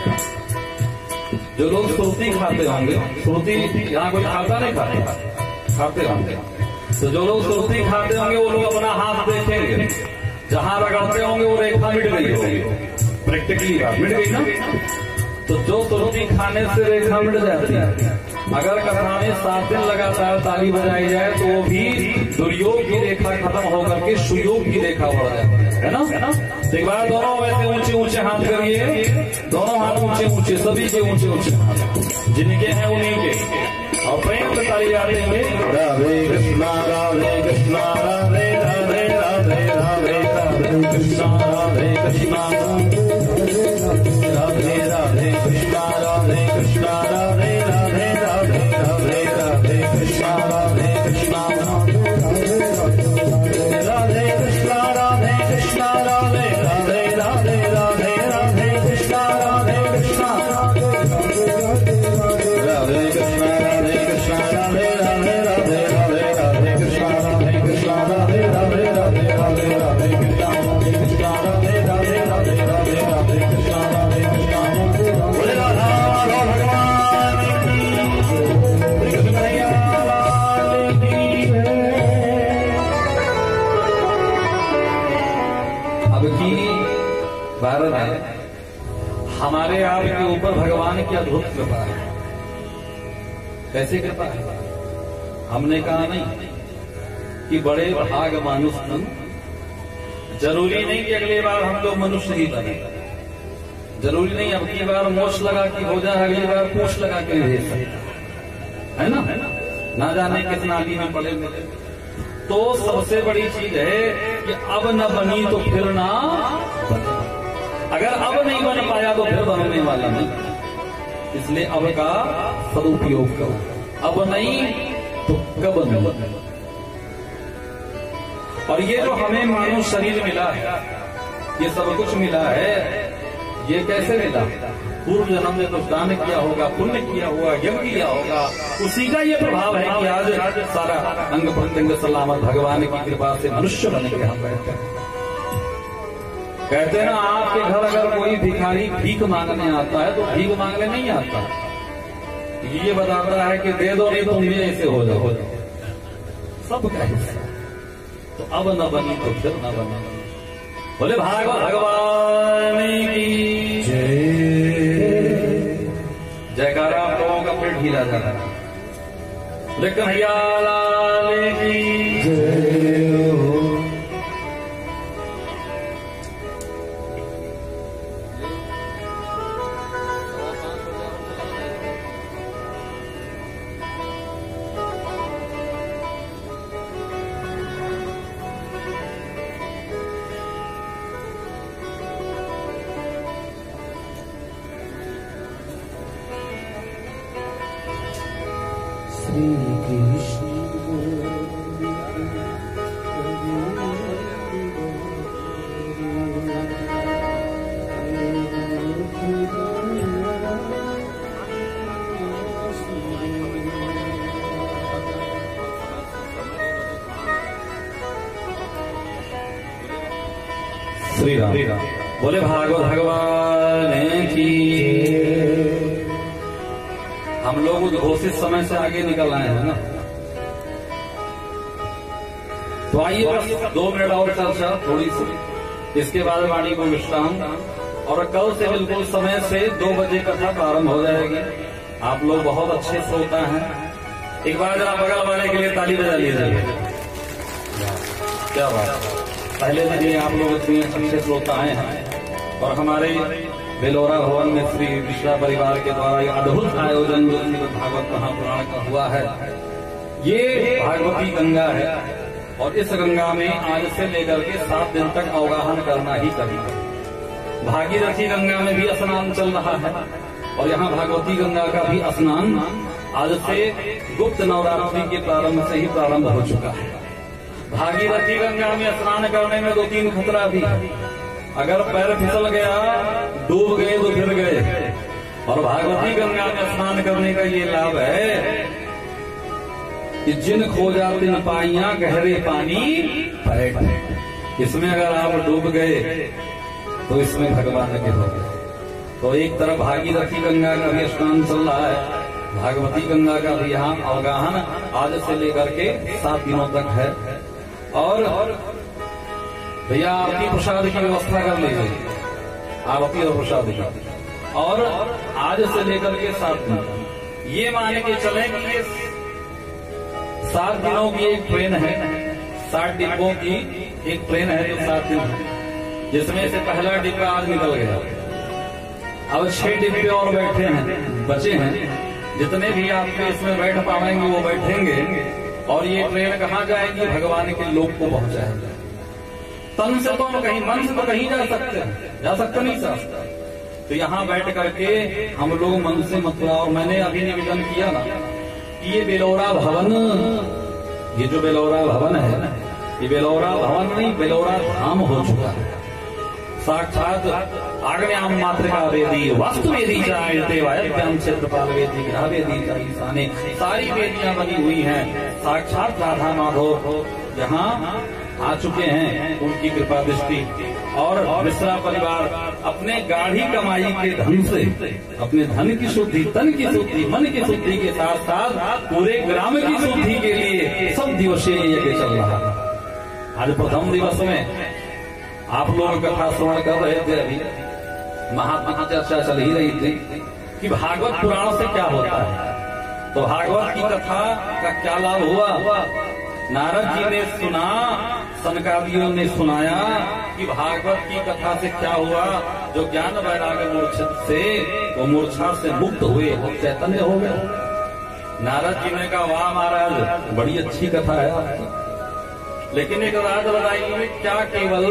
जो लोग सुरती खाते होंगे, सुरती यहाँ कोई खाता नहीं खाते होंगे, तो जो लोग सुरती खाते होंगे वो लोग अपना हाथ देखेंगे, जहां रगड़ते होंगे वो रेखा मिट गई होगी। प्रैक्टिकली बात मिट गई ना। तो जो सुरती खाने से रेखा मिट जाती है, अगर कथा में 7 दिन लगातार ताली बजाई जाए तो वो भी दुर्योग की रेखा खत्म होकर के सुयोग की रेखा बढ़ जाती है ना। एक बार दोनों वैसे ऊंचे ऊंचे हाथ करिए, दोनों हाथ ऊंचे ऊंचे, सभी के ऊंचे ऊंचे हाथ, जिनके हैं उन्हीं के, और प्रेम से ताली बजाएंगे। राधे कृष्णा राधे कृष्णा राधे राधे राधे राधे राधे कृष्णा राधे कृष्णा राधे राधे कृष्णा राधे कृष्णा राधे राधे राधे राधे राधे कृष्णा राधे कृष्णा राधे कृष्णा राधे कृष्णा राधे राधे राधे राधे राधे कृष्णा राधे कृष्णा राधे कृष्णा राधे कृष्णा राधे राधे राधे राधे राधे कृष्णा राधे कृष्णा राधे राधे राधे राधे राधे कृष्णा राधे कृष्णा राधे राधे राधे राधे राधे कृष्णा राधे कृष्णा बोले राधा भगवान की कृष्ण कन्हैया लाल की अब की भारत है हमारे आपके ऊपर भगवान की अद्भुत कृपा है। कैसे कृपा है? हमने कहा नहीं कि बड़े भाग मानुष तन, जरूरी नहीं कि अगली बार हम लोग मनुष्य ही बने, जरूरी नहीं अब की बार मोछ लगा कि हो जाए, अगली बार पूछ लगा के भेज सकता है ना जाने किस नाली में पड़े मिले। तो सबसे बड़ी चीज है कि अब न बनी तो फिर ना बने। अगर अब नहीं बन पाया तो फिर बनने वाला नहीं, इसलिए अब का सदुपयोग करो। अब नहीं तो कब नहीं। और ये जो हमें मानव शरीर मिला है, ये सब कुछ मिला है, ये कैसे मिला? पूर्व जन्म में कुछ दान किया होगा, पुण्य किया होगा, यज्ञ किया होगा, उसी का ये प्रभाव है कि आज सारा अंग प्रत्यंग सलामत भगवान की कृपा से मनुष्य बन के हम बैठे हैं। कहते हैं ना, आपके घर अगर कोई भिखारी भीख मांगने आता है तो भीख मांगने नहीं आता, ये बताता है कि दे दो नहीं तुम भी ऐसे हो जाओ। सब कहते तो अब न बनी तो फिर न बनी। बोले भागवत भगवान की जय। जयकारा आप लोगों का पेट हिला जा रहा है। बोले कन्हैया लाल की जय। श्री राम। बोले भागवत भगवान की। हम लोग घोषित समय से आगे निकल आए हैं ना, तो आइए बस 2 मिनट और चर्चा थोड़ी सी, इसके बाद वाणी को विश्राम, और कल से बिल्कुल समय से 2 बजे कथा प्रारंभ हो जाएगी। आप लोग बहुत अच्छे श्रोता हैं, एक बार जरा बगल वाले के लिए ताली बजा लीजिए। क्या बात, पहले दिन ही आप लोग इतने अच्छे श्रोता आए हैं, और हमारे बेलोरा भवन में श्री मिश्रा परिवार के द्वारा ये अद्भुत आयोजन जो श्रीमद् भागवत महापुराण का हुआ है, ये भागवती गंगा है, और इस गंगा में आज से लेकर के 7 दिन तक अवगाहन करना ही करना है। भागीरथी गंगा में भी स्नान चल रहा है, और यहाँ भागवती गंगा का भी स्नान आज से गुप्त नवरात्रि के प्रारंभ से ही प्रारंभ हो चुका है। भागीरथी गंगा में स्नान करने में 2-3 खतरा भी है। अगर पैर फिसल गया, डूब गए तो फिर गए, और भागवती गंगा में स्नान करने का ये लाभ है कि जिन खोजा तिन पाइयां गहरे पानी पैठ। इसमें अगर आप डूब गए तो इसमें भगवान के हो गए। तो एक तरफ भागीरथी गंगा का भी स्नान चल रहा है, भागवती गंगा का भी यहाँ अवगाहन आज से लेकर के 7 दिनों तक है। और भैया आरती प्रसाद की व्यवस्था कर लीजिए, आरती और प्रसाद की, और आज से लेकर के 7 दिन ये मान के चले कि ये 7 दिनों की एक ट्रेन है, 60 डिब्बों की एक ट्रेन है जो 7 दिन है, जिसमें से पहला डिब्बा आज निकल गया। अब 6 डिब्बे और बैठे हैं, बचे हैं। जितने भी आपके इसमें बैठ पाएंगे वो बैठेंगे, और ये ट्रेन कहाँ जाएगी? भगवान के लोक को पहुंचाएंगे। तन से तो कहीं, मन से तो कहीं जा सकते हैं, जा सकते नहीं जा सकते। तो यहाँ बैठ करके हम लोग मन से मतलब, और मैंने अभी निवेदन किया ना कि ये बेलोरा भवन, ये जो बेलोरा भवन है ना, ये बेलोरा भवन नहीं, बेलोरा धाम हो चुका है। साक्षात आग्नेयाम मातृका वेदी, वास्तु वेदी चाहते वायव्याम क्षेत्रपाल वेदी, ग्रह वेदी ईशाने, सारी वेदियां बनी हुई हैं। साक्षात राधा माधव यहाँ आ चुके हैं, उनकी कृपा दृष्टि। और मिश्रा परिवार अपने गाढ़ी कमाई के धन से, अपने धन की शुद्धि, तन की शुद्धि, मन की शुद्धि के साथ साथ पूरे ग्राम की शुद्धि के लिए सब दिवसीय यज्ञ चल रहा है। आज प्रथम दिवस में आप लोग कथा श्रवण कर रहे थे, अभी महात्मा की चर्चा चल ही रही थी कि भागवत पुराण से क्या होता है। तो भागवत की कथा का क्या लाभ हुआ? नारद जी ने सुना, सनकादियों ने सुनाया कि भागवत की कथा से क्या हुआ। जो ज्ञान वैराग्य मूर्छित से, वो मूर्छा से मुक्त हुए, वो चैतन्य हो गए। नारद जी ने कहा, वाह महाराज, बड़ी अच्छी कथा है आपकी, लेकिन एक राज बताइए, क्या केवल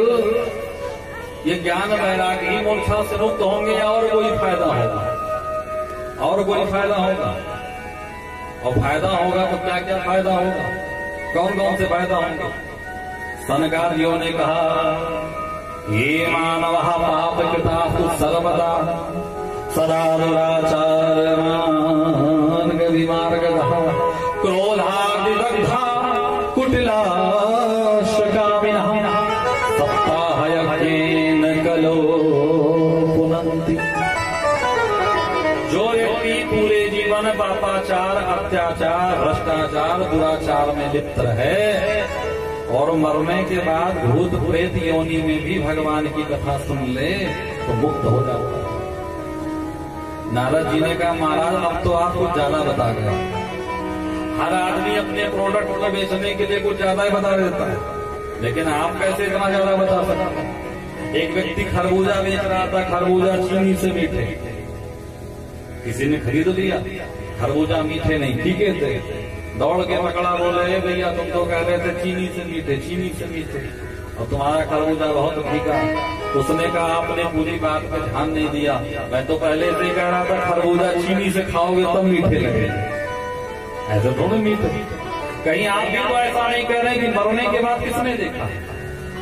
ये ज्ञान वैराग्य ही मूर्छा से मुक्त होंगे या और कोई फायदा होगा? और कोई फायदा होगा? और फायदा होगा तो क्या क्या फायदा होगा? कौन कौन से फायदा होंगे? सनकादियों ने कहा, ये मानव पाप कृता सर्वदा सदा दुराचार मार्ग विमार्ग क्रोधादिदग्धा कुटिला जो व्यक्ति पूरे जीवन पापाचार, अत्याचार, भ्रष्टाचार, दुराचार में लिप्त है, और मरने के बाद भूत प्रेत योनि में भी भगवान की कथा सुन ले तो मुक्त हो जाता है। नारद जी ने कहा, महाराज अब तो आप कुछ ज्यादा बता गए। हर आदमी अपने प्रोडक्ट को बेचने के लिए कुछ ज्यादा ही बता देता है, लेकिन आप कैसे इतना ज्यादा बता सकते हैं? एक व्यक्ति खरबूजा बेच रहा था, खरबूजा चीनी से मीठे, किसी ने खरीद लिया, खरबूजा मीठे नहीं, ठीके थे, दौड़ के पकड़ा, बोले भैया तुम तो कह रहे थे चीनी से मीठे, चीनी से मीठे, और तुम्हारा खरबूजा बहुत फीका। उसने कहा, आपने पूरी बात पे ध्यान नहीं दिया, मैं तो पहले से कह रहा था खरबूजा चीनी से खाओगे तब मीठे लगे, ऐसे थोड़े मीठे। कहीं आप भी तो ऐसा नहीं कह रहे कि मरने के बाद किसने देखा?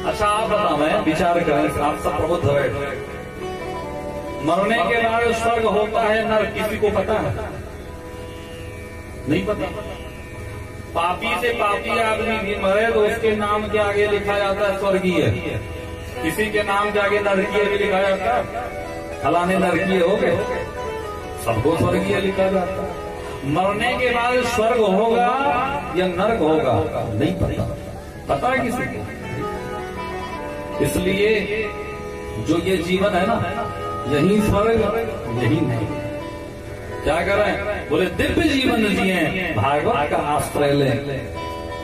अच्छा आप बताओ, मैं विचार करें, आप सब प्रबुद्ध बैठे, मरने के बाद स्वर्ग होता है नरक, किसी को पता है? नहीं पता। पापी से पापी आदमी भी मरे तो उसके नाम के आगे लिखा जाता है स्वर्गीय, किसी के नाम जाके नरकीय भी लिखा जाता, फलाने नरकीय हो गए, सबको स्वर्गीय लिखा जाता। मरने के बाद स्वर्ग होगा या नरक होगा नहीं पता, पता है किसी को? इसलिए जो ये जीवन है ना, यही स्वर्ग यही नहीं। क्या करें? बोले दिव्य जीवन जिए, भागवत का आश्रय ले,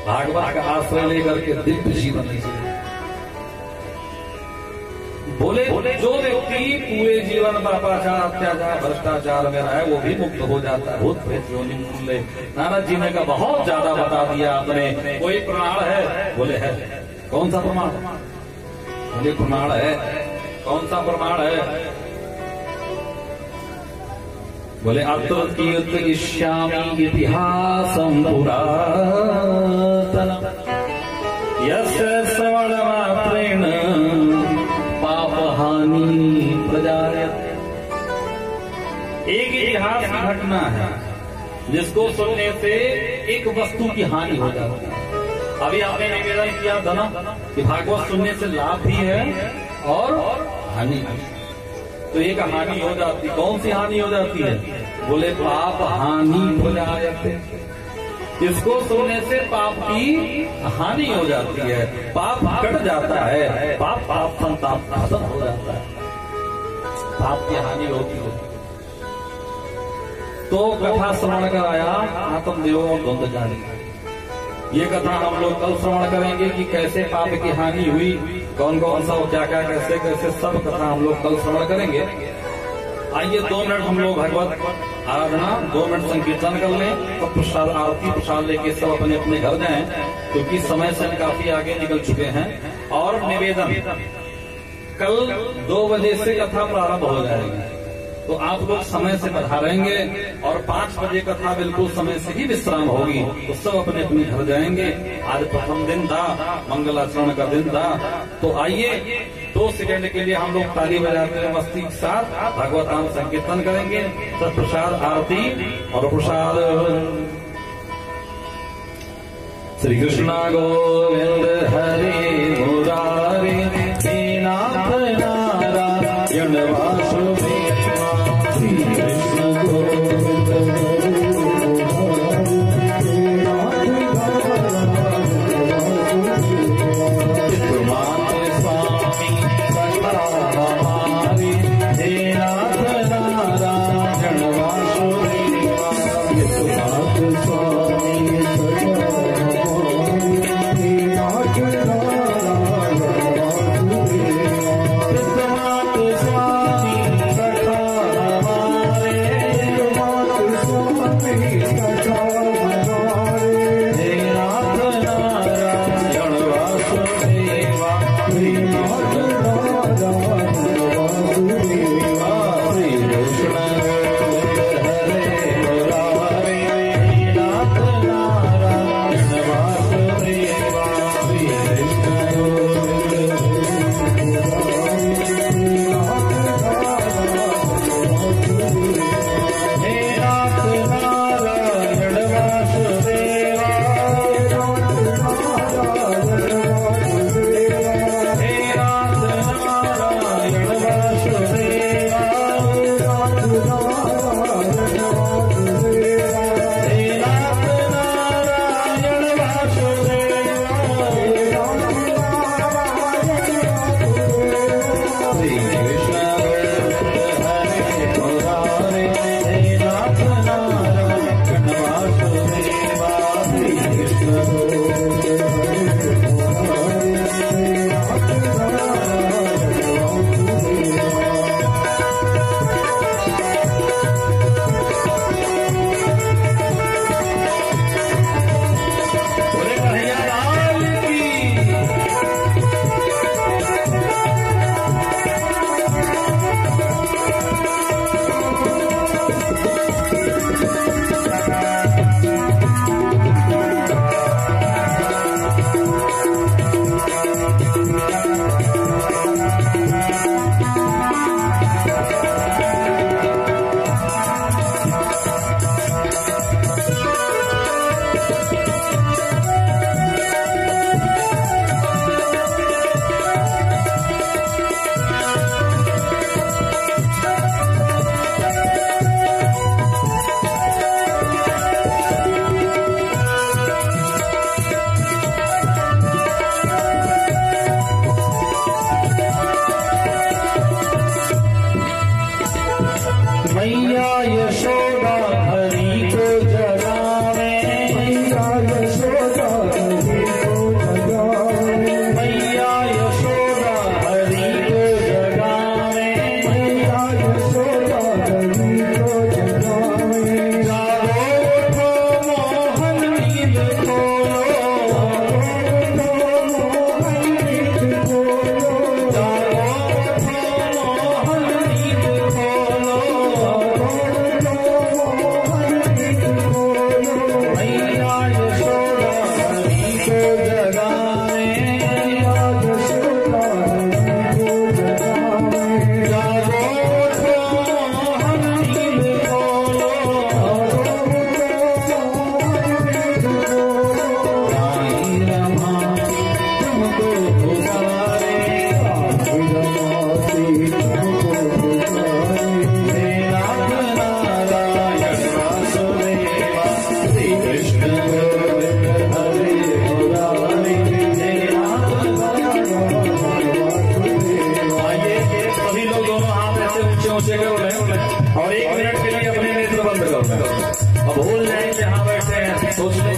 भागवत का आश्रय लेकर के दिव्य जीवन जिए। बोले जो व्यक्ति पूरे जीवन पापाचार अत्याचार भ्रष्टाचार में रहे वो भी मुक्त हो जाता है। भूत प्रेत योनि ले नारद जी ने कहा बहुत ज्यादा बता दिया आपने, कोई प्रमाण है? बोले है। कौन सा प्रमाण? बोले प्रमाण है। कौन सा प्रमाण है? बोले अत्र कीर्तयिष्यामि इतिहासं पुरातनम् यस्य श्रवणमात्रेण पापहानि प्रजायते। एक इतिहास की घटना है जिसको सुनने से एक वस्तु की हानि हो जाती है। अभी आपने निवेदन किया था ना कि भागवत सुनने से लाभ भी है और हानि भी। तो एक हानि हो जाती, कौन सी हानि हो जाती है? बोले पाप हानि प्रजायते। इसको सुनने से पाप की हानि हो जाती है, पाप कट जाता है, पाप संताप खत्म हो जाता है, पाप की हानि होती है। तो कथा श्रवण कराया आत्मदेव और द्वंद्व जानी। ये कथा हम लोग कल श्रवण करेंगे कि कैसे पाप की हानि हुई, कौन कौन सा क्या क्या कैसे कैसे, सब कथा हम लोग कल श्रवण करेंगे। आइए 2 मिनट हम लोग भगवत आराधना 2 मिनट संकीर्तन कर लें, तो प्रसाद आरती प्रसाद लेके सब अपने अपने घर जाएं, क्योंकि समय से काफी आगे निकल चुके हैं। और निवेदन, कल 2 बजे से कथा प्रारंभ हो जाएगी, तो आप लोग समय से पधारेंगे और 5 बजे कथा बिल्कुल समय से ही विश्राम होगी, तो सब अपने अपने घर जाएंगे। आज प्रथम दिन था, मंगलाचरण का दिन था, तो आइए 2 सेकंड के लिए हम लोग ताली बजाते हुए मस्ती के साथ भगवत नाम संकीर्तन करेंगे। सब प्रसाद आरती और प्रसाद। श्री कृष्ण गोविंद हरे मुरारी हे नाथ नारायण वासुदेव। श्री कृष्ण गोविंद स्वामी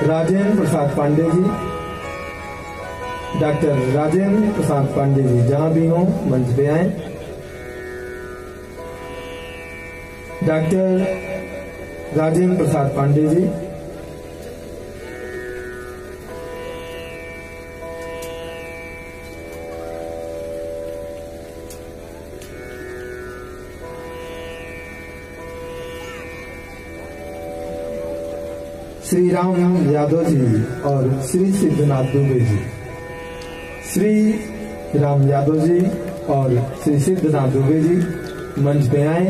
राजेंद्र प्रसाद पांडे जी, डॉक्टर राजेंद्र प्रसाद पांडे जी जहां भी हों मंच पे आए। डॉक्टर राजेंद्र प्रसाद पांडे जी, श्री राम यादव जी और श्री सिद्धनाथ दुबे जी। श्री राम यादव जी और श्री सिद्धनाथ दुबे जी मंच पे आए।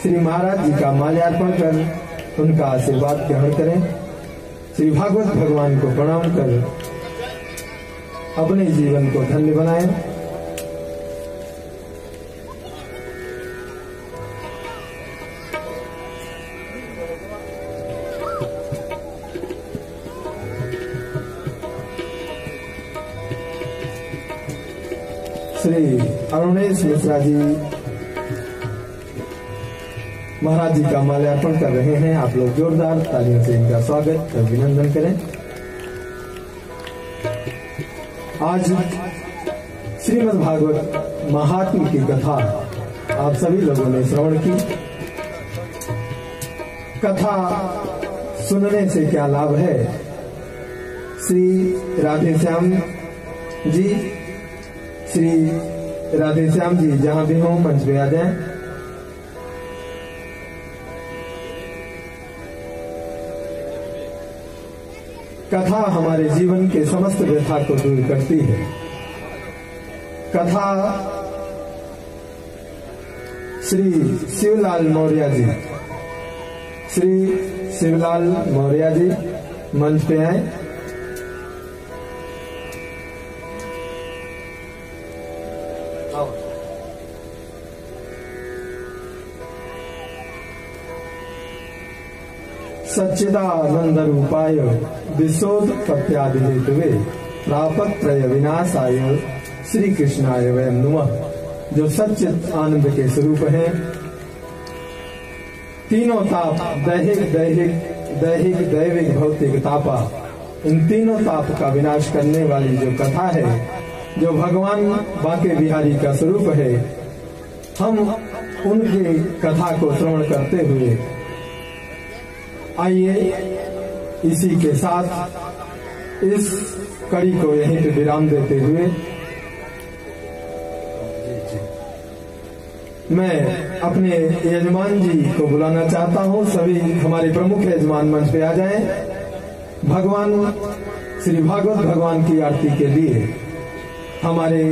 श्री महाराज जी का माल्यार्पण कर उनका आशीर्वाद ग्रहण करें। श्री भागवत भगवान को प्रणाम कर अपने जीवन को धन्य बनाएं। श्री अरुणेश मिश्रा जी महाराज जी का माल्यार्पण कर रहे हैं। आप लोग जोरदार तालियों से इनका स्वागत और अभिनंदन करें। आज श्रीमद् भागवत महात्म्य की कथा आप सभी लोगों ने श्रवण की। कथा सुनने से क्या लाभ है? श्री राधेश्याम जी, श्री राधेश्याम जी जहां भी हों मंच पे आ जाएं। कथा हमारे जीवन के समस्त व्यथा को दूर करती है। कथा श्री शिवलाल मौर्य जी, श्री शिवलाल मौर्य जी मंच पे आए। सच्चिदानंद रूपाय विशोधपत्यादि हेतुवे प्रापत्रय विनाशाय श्री कृष्णाय वयं नमः। जो सच्चिद आनंद के स्वरूप हैं, तीनों ताप दैहिक दैहिक दैहिक दैविक भौतिक तापा, इन तीनों ताप का विनाश करने वाली जो कथा है, जो भगवान बांके बिहारी का स्वरूप है, हम उनकी कथा को श्रवण करते हुए आइए इसी के साथ इस कड़ी को यहीं पे विराम देते हुए मैं अपने यजमान जी को बुलाना चाहता हूं। सभी हमारे प्रमुख यजमान मंच पे आ जाएं। भगवान श्री भागवत भगवान की आरती के लिए हमारे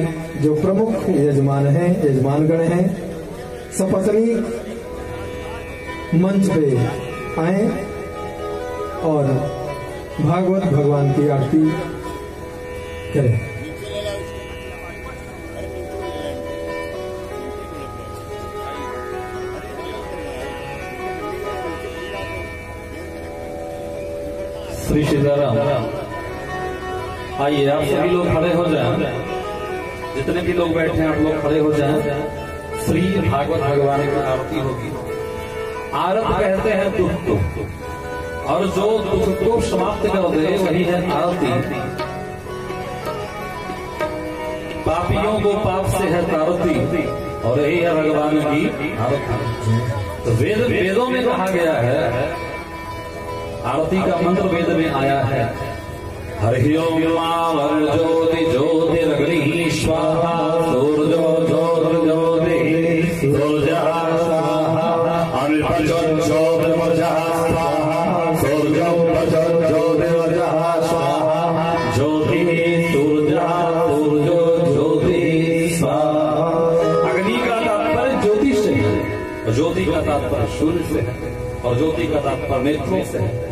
जो प्रमुख यजमान हैं, यजमानगण हैं, सपत्नी मंच पे आए और भागवत भगवान की आरती करें। श्री सीताराम। आइए आप सभी लोग खड़े हो जाएं। जितने भी लोग बैठे हैं आप लोग खड़े हो जाएं। श्री भागवत भगवान की आरती होगी। आरत कहते हैं दुख को, और जो दुख को समाप्त कर दे वही है आरती। पापियों को पाप से है तारती, और यही है भगवान की आरती। तो वेदों में कहा गया है, आरती का मंत्र वेद में आया है, हरि ओम ज्योति ज्योतिरग्नि स्वाहा, सूर्यो ज्योतिर्ज्योति सूर्यः स्वाहा, ज्योतिर्मर्जः स्वाहा, सूर्यो ज्योतिर्मर्जः स्वाहा, ज्योतिः सूर्यः सूर्यो ज्योतिः स्वाहा। अग्नि का तात्पर्य ज्योति से है, ज्योति का तात्पर्य सूर्य से है, और ज्योति का तात्पर्य नेत्रों से है।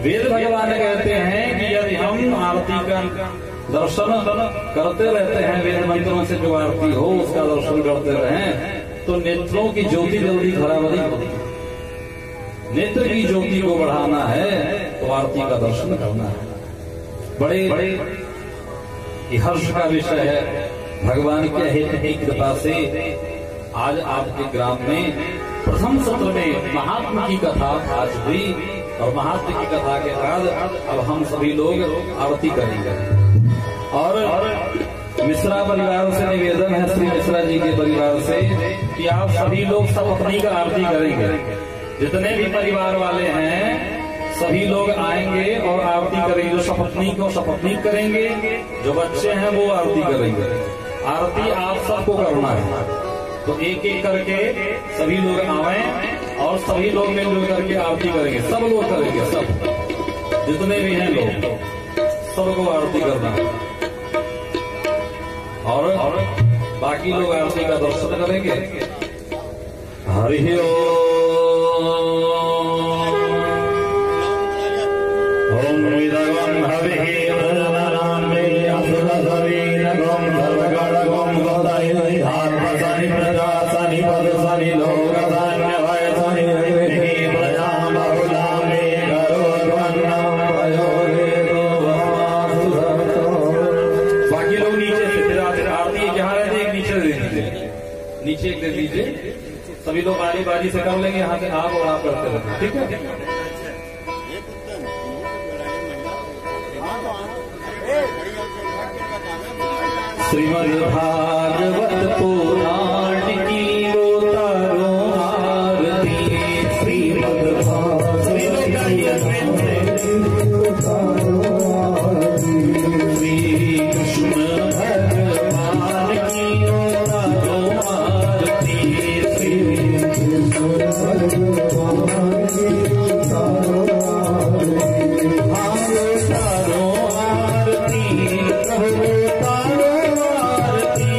वेद भगवान कहते हैं कि यदि हम आरती का दर्शन करते रहते हैं, वेद मंत्रों से जो आरती हो उसका दर्शन करते रहें, तो नेत्रों की ज्योति जल्दी खराब नहीं होती। नेत्र की ज्योति को बढ़ाना है तो आरती का दर्शन करना है। बड़े हर्ष का विषय है, भगवान के हित की कृपा से आज आपके ग्राम में प्रथम सत्र में महात्मा की कथा आज हुई, और महात्मा की कथा के बाद अब हम सभी लोग आरती करेंगे। और मिश्रा परिवार से निवेदन है, श्री मिश्रा जी के परिवार से, कि आप सभी लोग सपत्नी का आरती करेंगे। जितने भी परिवार वाले हैं सभी लोग आएंगे और आरती करेंगे। जो सपत्नी को सपत्नी करेंगे, जो बच्चे हैं वो आरती करेंगे। आरती आप सबको करना है, तो एक एक करके सभी लोग आवें और सभी लोग मिलजुल करके आरती करेंगे। सब लोग करेंगे, सब जितने भी हैं लोग, सबको आरती करना है। और बाकी लोग आरती का दर्शन करेंगे। हरि ओम विदगम हविः प्रजननाम्ने असुरशरीरगम सर्वगणगम गदाय आत्मसनि प्रजासनि पदसनि लोकधान्यवयसनि विहि प्रजां बहुलामे करोद्वन्नं पयोरेतो भवासुसतो। बाकी लोग नीचे से फिर आरती जहाँ रहते एक नीचे दे दीजिए, नीचे एक दे दीजिए। सभी लोग बारी बारी से कर लेंगे, यहाँ से आप और आप करते रहते, ठीक है। श्रीमद् भागवत पुराण की उतारो आरती। श्रीमद् भागवत श्री कृष्ण भगवान की उतारो आरती। श्री कृष्ण भगवान की उतारो आरती।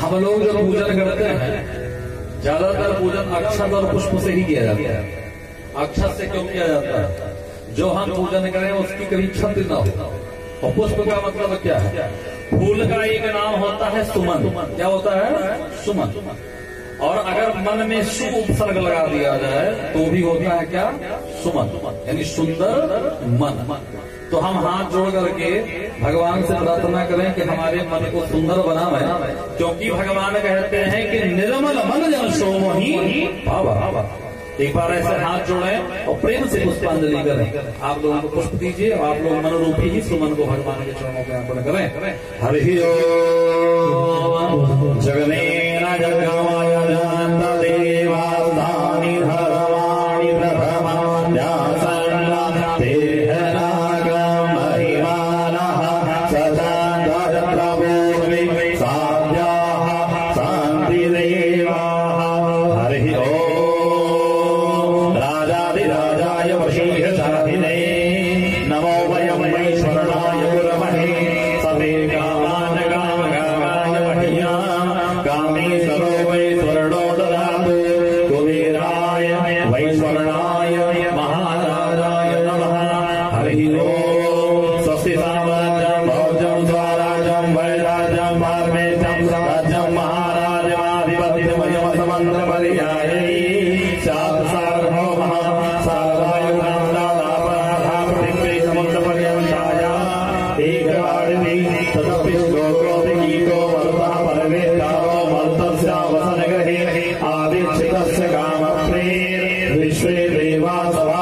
हम लोग जब पूजन करते हैं ज्यादातर पूजन अक्षत और पुष्प से ही किया जाता है। अक्षत से क्यों किया जाता है? जो हम पूजन करें उसकी कभी क्षति न हो। और पुष्प का मतलब क्या है? फूल का एक नाम होता है सुमन। क्या होता है? सुमन। और अगर मन में सु उपसर्ग लगा दिया जाए तो भी होता है क्या? सुमन, यानी सुंदर मन। तो हम हाथ जोड़ करके भगवान से प्रार्थना करें कि हमारे मन को सुंदर बनावे, क्योंकि भगवान कहते हैं कि निर्मल मन जन सोम ही पावा। एक बार ऐसे हाथ जोड़ें और प्रेम से पुष्पांजलि करें। आप लोगों को पुष्प दीजिए और आप लोग मनोरूपी ही सुमन को भगवान के चरणों में अर्पण करें। हरि ओम। जगनेन जगमाय जानत देवास्तानि धर्माणि प्रथमं ध्यासन् तेहनागं महिमानः सदानंद प्रभुर्वि साध्याः शान्तिदेवाः। हरि ओम। राजाधिराजाय वशीयशालिने नमो वयं वैश्वरणाय गुरमहे सवे कामान् कामकामाय मह्यं कामेश्वरो वैश्वरणो ददातु कुबेराय वैश्वरणाय महाराजाय नमः। हरि ओम। स्वस्ति साम्राज्यं भौजं स्वराज्यं वैराज्यं पारमेत्यं राज्यं महाराजमाधिपत्यमयमसमन्त्र पर्यायै सार्वभौमः विश्वे देवा सभा।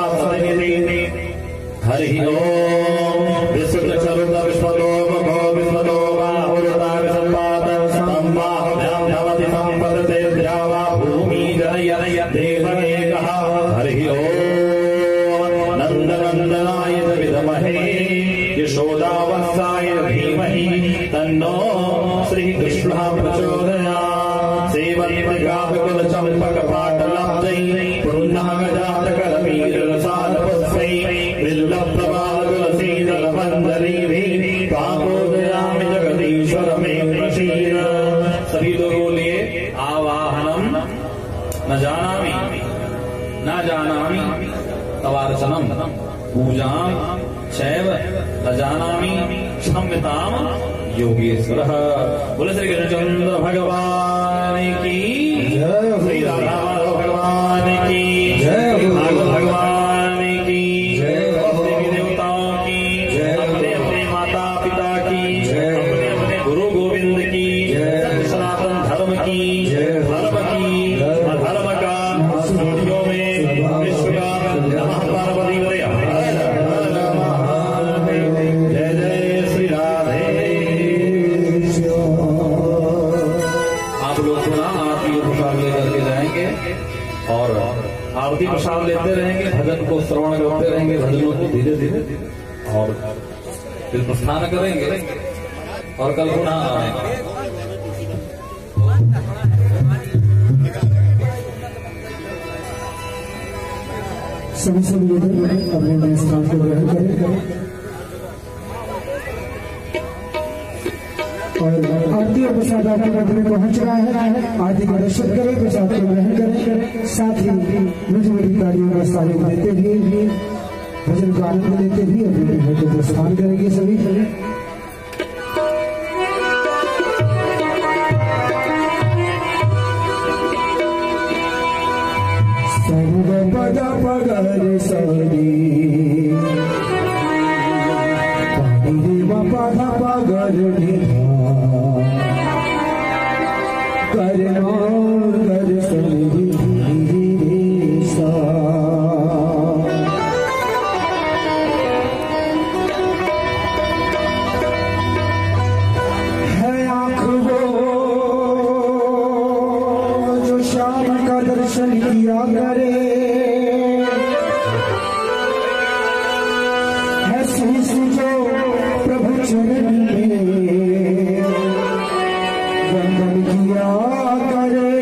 हरि ओम। विश्वचरुत विश्वलोक विश्वलो बाहुरुता विसम्पात स्तम्भाभ्यां भवति सम्पदते द्रावा भूमि जनय देवमेकः। हरि ओम। नन्दनन्दनाय च विद्महे यशोदावत्साय धीमहि तन्नो श्रीकृष्णः प्रचोदयात्। सेवन्मगाकुल चम्पकपाटलाब्जै पुरुन्नागजातकरवीररसालपुष्पै विल्लप्रभाकुलसीदलमञ्जरीभिः तापोदयामि जगदीश्वर मे प्रसीद। सभी लोगों लिए आवाहनम न जानामि न जानामि तवार्चनम पूजाम चैव न जानामि क्षम्यताम योगेश्वरः। बोले श्री कृष्णचंद्र भगवान की जय। श्री राधा भगवान की जय। भागवत भगवान की जय। देवी देवताओं की जय। अपने अपने माता पिता की जय। अपने अपने गुरु गोविंद की जय। सनातन धर्म की जय। धर्म की अधर्म का स्टूडियो में विश्व का नमः पार्वती जय जय श्री राधे। आप लोग पुनः आरती प्रसाद लेकर के जाएंगे और आरती प्रसाद लेते रहेंगे, भजन को श्रवण करते रहेंगे, भजनों को धीरे धीरे और फिर प्रस्थान करेंगे और कल पुनः सभी लोग अपने नए स्थान को ग्रहण करें और आरती और प्रसाद आपके मध्य में पहुंच रहा है। आरती का दर्शन करें, प्रसाद को ग्रहण करें, साथ ही मीठी मीठी तालियों का सहयोग देते हुए भजन का आनंद लेते हुए अपने घर को प्रस्थान करेंगे सभी। पद पगर सरी पद पगर कर कर सरी है आँख वो जो श्याम का दर्शन किया करे, जो प्रभु चरण में वंदन किया करे।